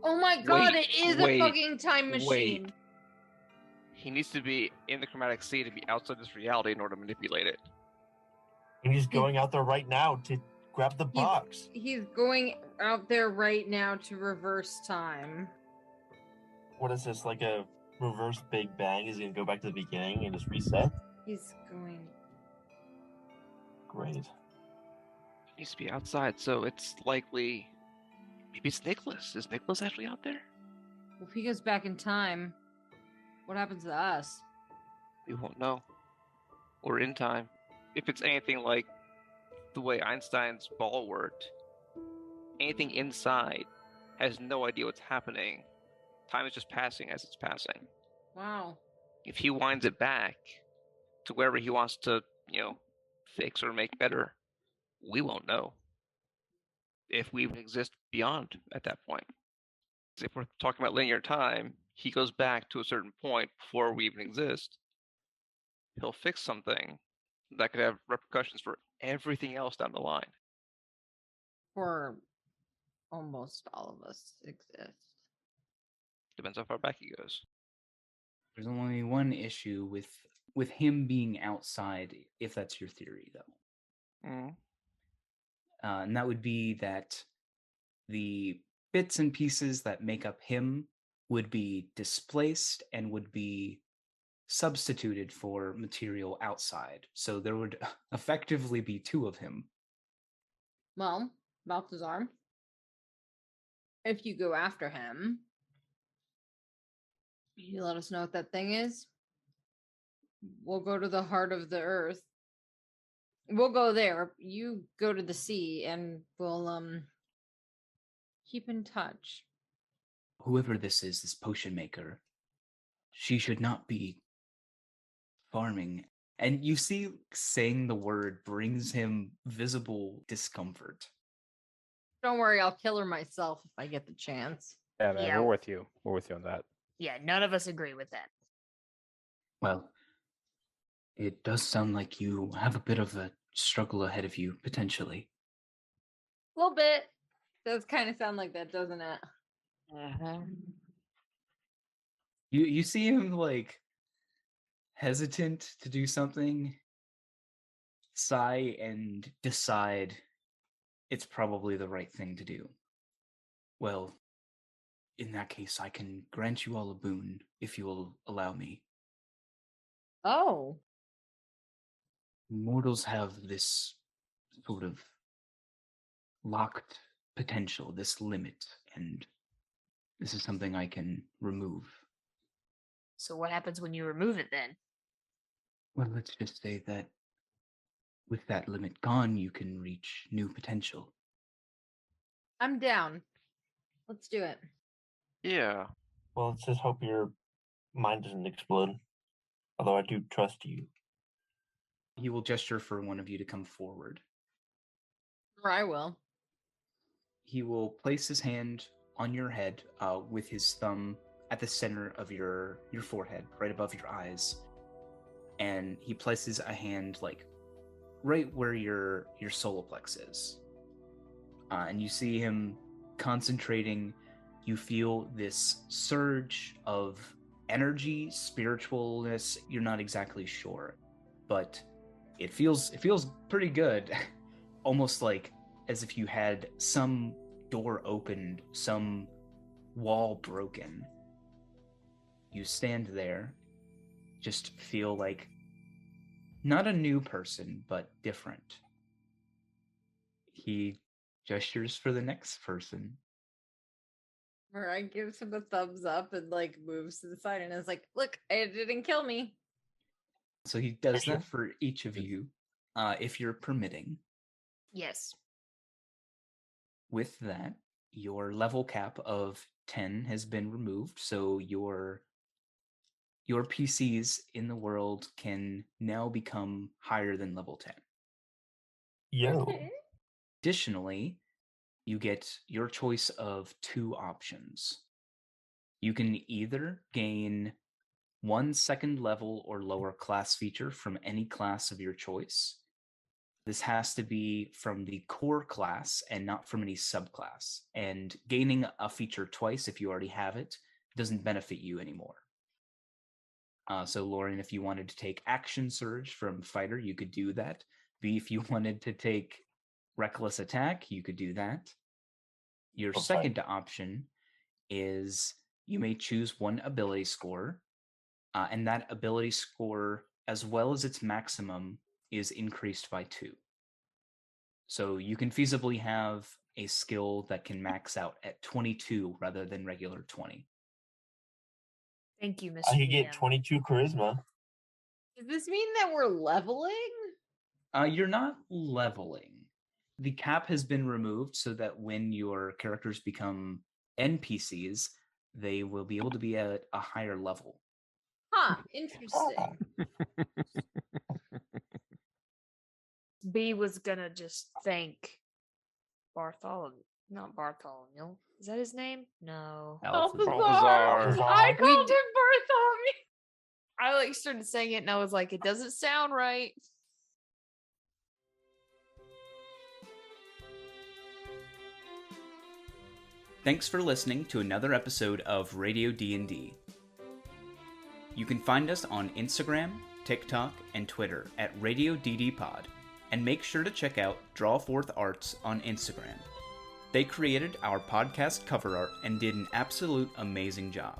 Oh my god, Wait, it is a fucking time machine. Wait. He needs to be in the chromatic sea to be outside this reality in order to manipulate it. And he's going out there right now to grab the box. He's going out there right now to reverse time. What is this, like a reverse Big Bang? He's gonna go back to the beginning and just reset? He's going. Great. He needs to be outside, so it's likely. Maybe it's Nicholas. Is Nicholas actually out there? If he goes back in time, what happens to us? We won't know. Or in time. If it's anything like the way Einstein's ball worked, anything inside has no idea what's happening. Time is just passing as it's passing. Wow. If he winds it back to wherever he wants to, fix or make better, we won't know if we even exist beyond at that point. If we're talking about linear time, he goes back to a certain point before we even exist. He'll fix something that could have repercussions for everything else down the line. For almost all of us exist. Depends how far back he goes. There's only one issue with him being outside, if that's your theory, though. Mm. And that would be that the bits and pieces that make up him would be displaced and would be substituted for material outside. So there would effectively be two of him. Well, Balthazar, if you go after him, you let us know what that thing is. We'll go to the heart of the earth. We'll go there. You go to the sea, and we'll keep in touch. Whoever this potion maker, she should not be farming. And you see, saying the word brings him visible discomfort. Don't worry, I'll kill her myself if I get the chance. Yeah, man, Yeah. we're with you. We're with you on that. Yeah, none of us agree with that. Well, it does sound like you have a bit of a struggle ahead of you, potentially. A little bit. Does kind of sound like that, doesn't it? You see him, like, hesitant to do something, sigh, and decide it's probably the right thing to do. Well, in that case, I can grant you all a boon, if you will allow me. Oh. Mortals have this sort of locked potential, this limit, and this is something I can remove. So what happens when you remove it then? Well, let's just say that with that limit gone, you can reach new potential. I'm down. Let's do it. Yeah. Well, let's just hope your mind doesn't explode. Although I do trust you. He will gesture for one of you to come forward. Or I will. He will place his hand on your head with his thumb at the center of your forehead, right above your eyes. And he places a hand like right where your solar plex is. And you see him concentrating. You feel this surge of energy, spiritualness. You're not exactly sure, but it feels pretty good. Almost like as if you had some door opened, some wall broken. You stand there, just feel like not a new person, but different. He gestures for the next person. Mariah gives him a thumbs up and like moves to the side and is like, look, it didn't kill me. So he does that for each of you, if you're permitting. Yes. With that, your level cap of 10 has been removed, so your PCs in the world can now become higher than level 10. Yo. Okay. Additionally, you get your choice of two options. You can either gain 1 second level or lower class feature from any class of your choice. This has to be from the core class and not from any subclass. And gaining a feature twice, if you already have it, doesn't benefit you anymore. So, Lauren, if you wanted to take Action Surge from Fighter, you could do that. B, if you wanted to take Reckless Attack, you could do that. Your second option is you may choose one ability score, and that ability score, as well as its maximum, is increased by 2. So you can feasibly have a skill that can max out at 22 rather than regular 20. Thank you, Mr. I could get DM. 22 charisma. Does this mean that we're leveling? You're not leveling. The cap has been removed so that when your characters become NPCs, they will be able to be at a higher level. Huh, interesting. B was gonna just thank Bartholomew. Not Bartholomew. Is that his name? No. Balthazar. I We called d- him Bartholomew. I like started saying it and I was like, it doesn't sound right. Thanks for listening to another episode of Radio D&D. You can find us on Instagram, TikTok, and Twitter at Radio DDPod, and make sure to check out Drawforth Arts on Instagram. They created our podcast cover art and did an absolute amazing job.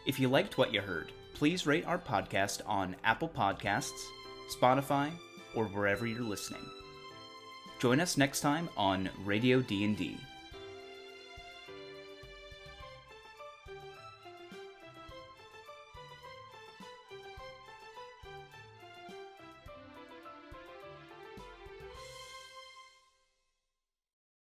If you liked what you heard, please rate our podcast on Apple Podcasts, Spotify, or wherever you're listening. Join us next time on Radio D&D.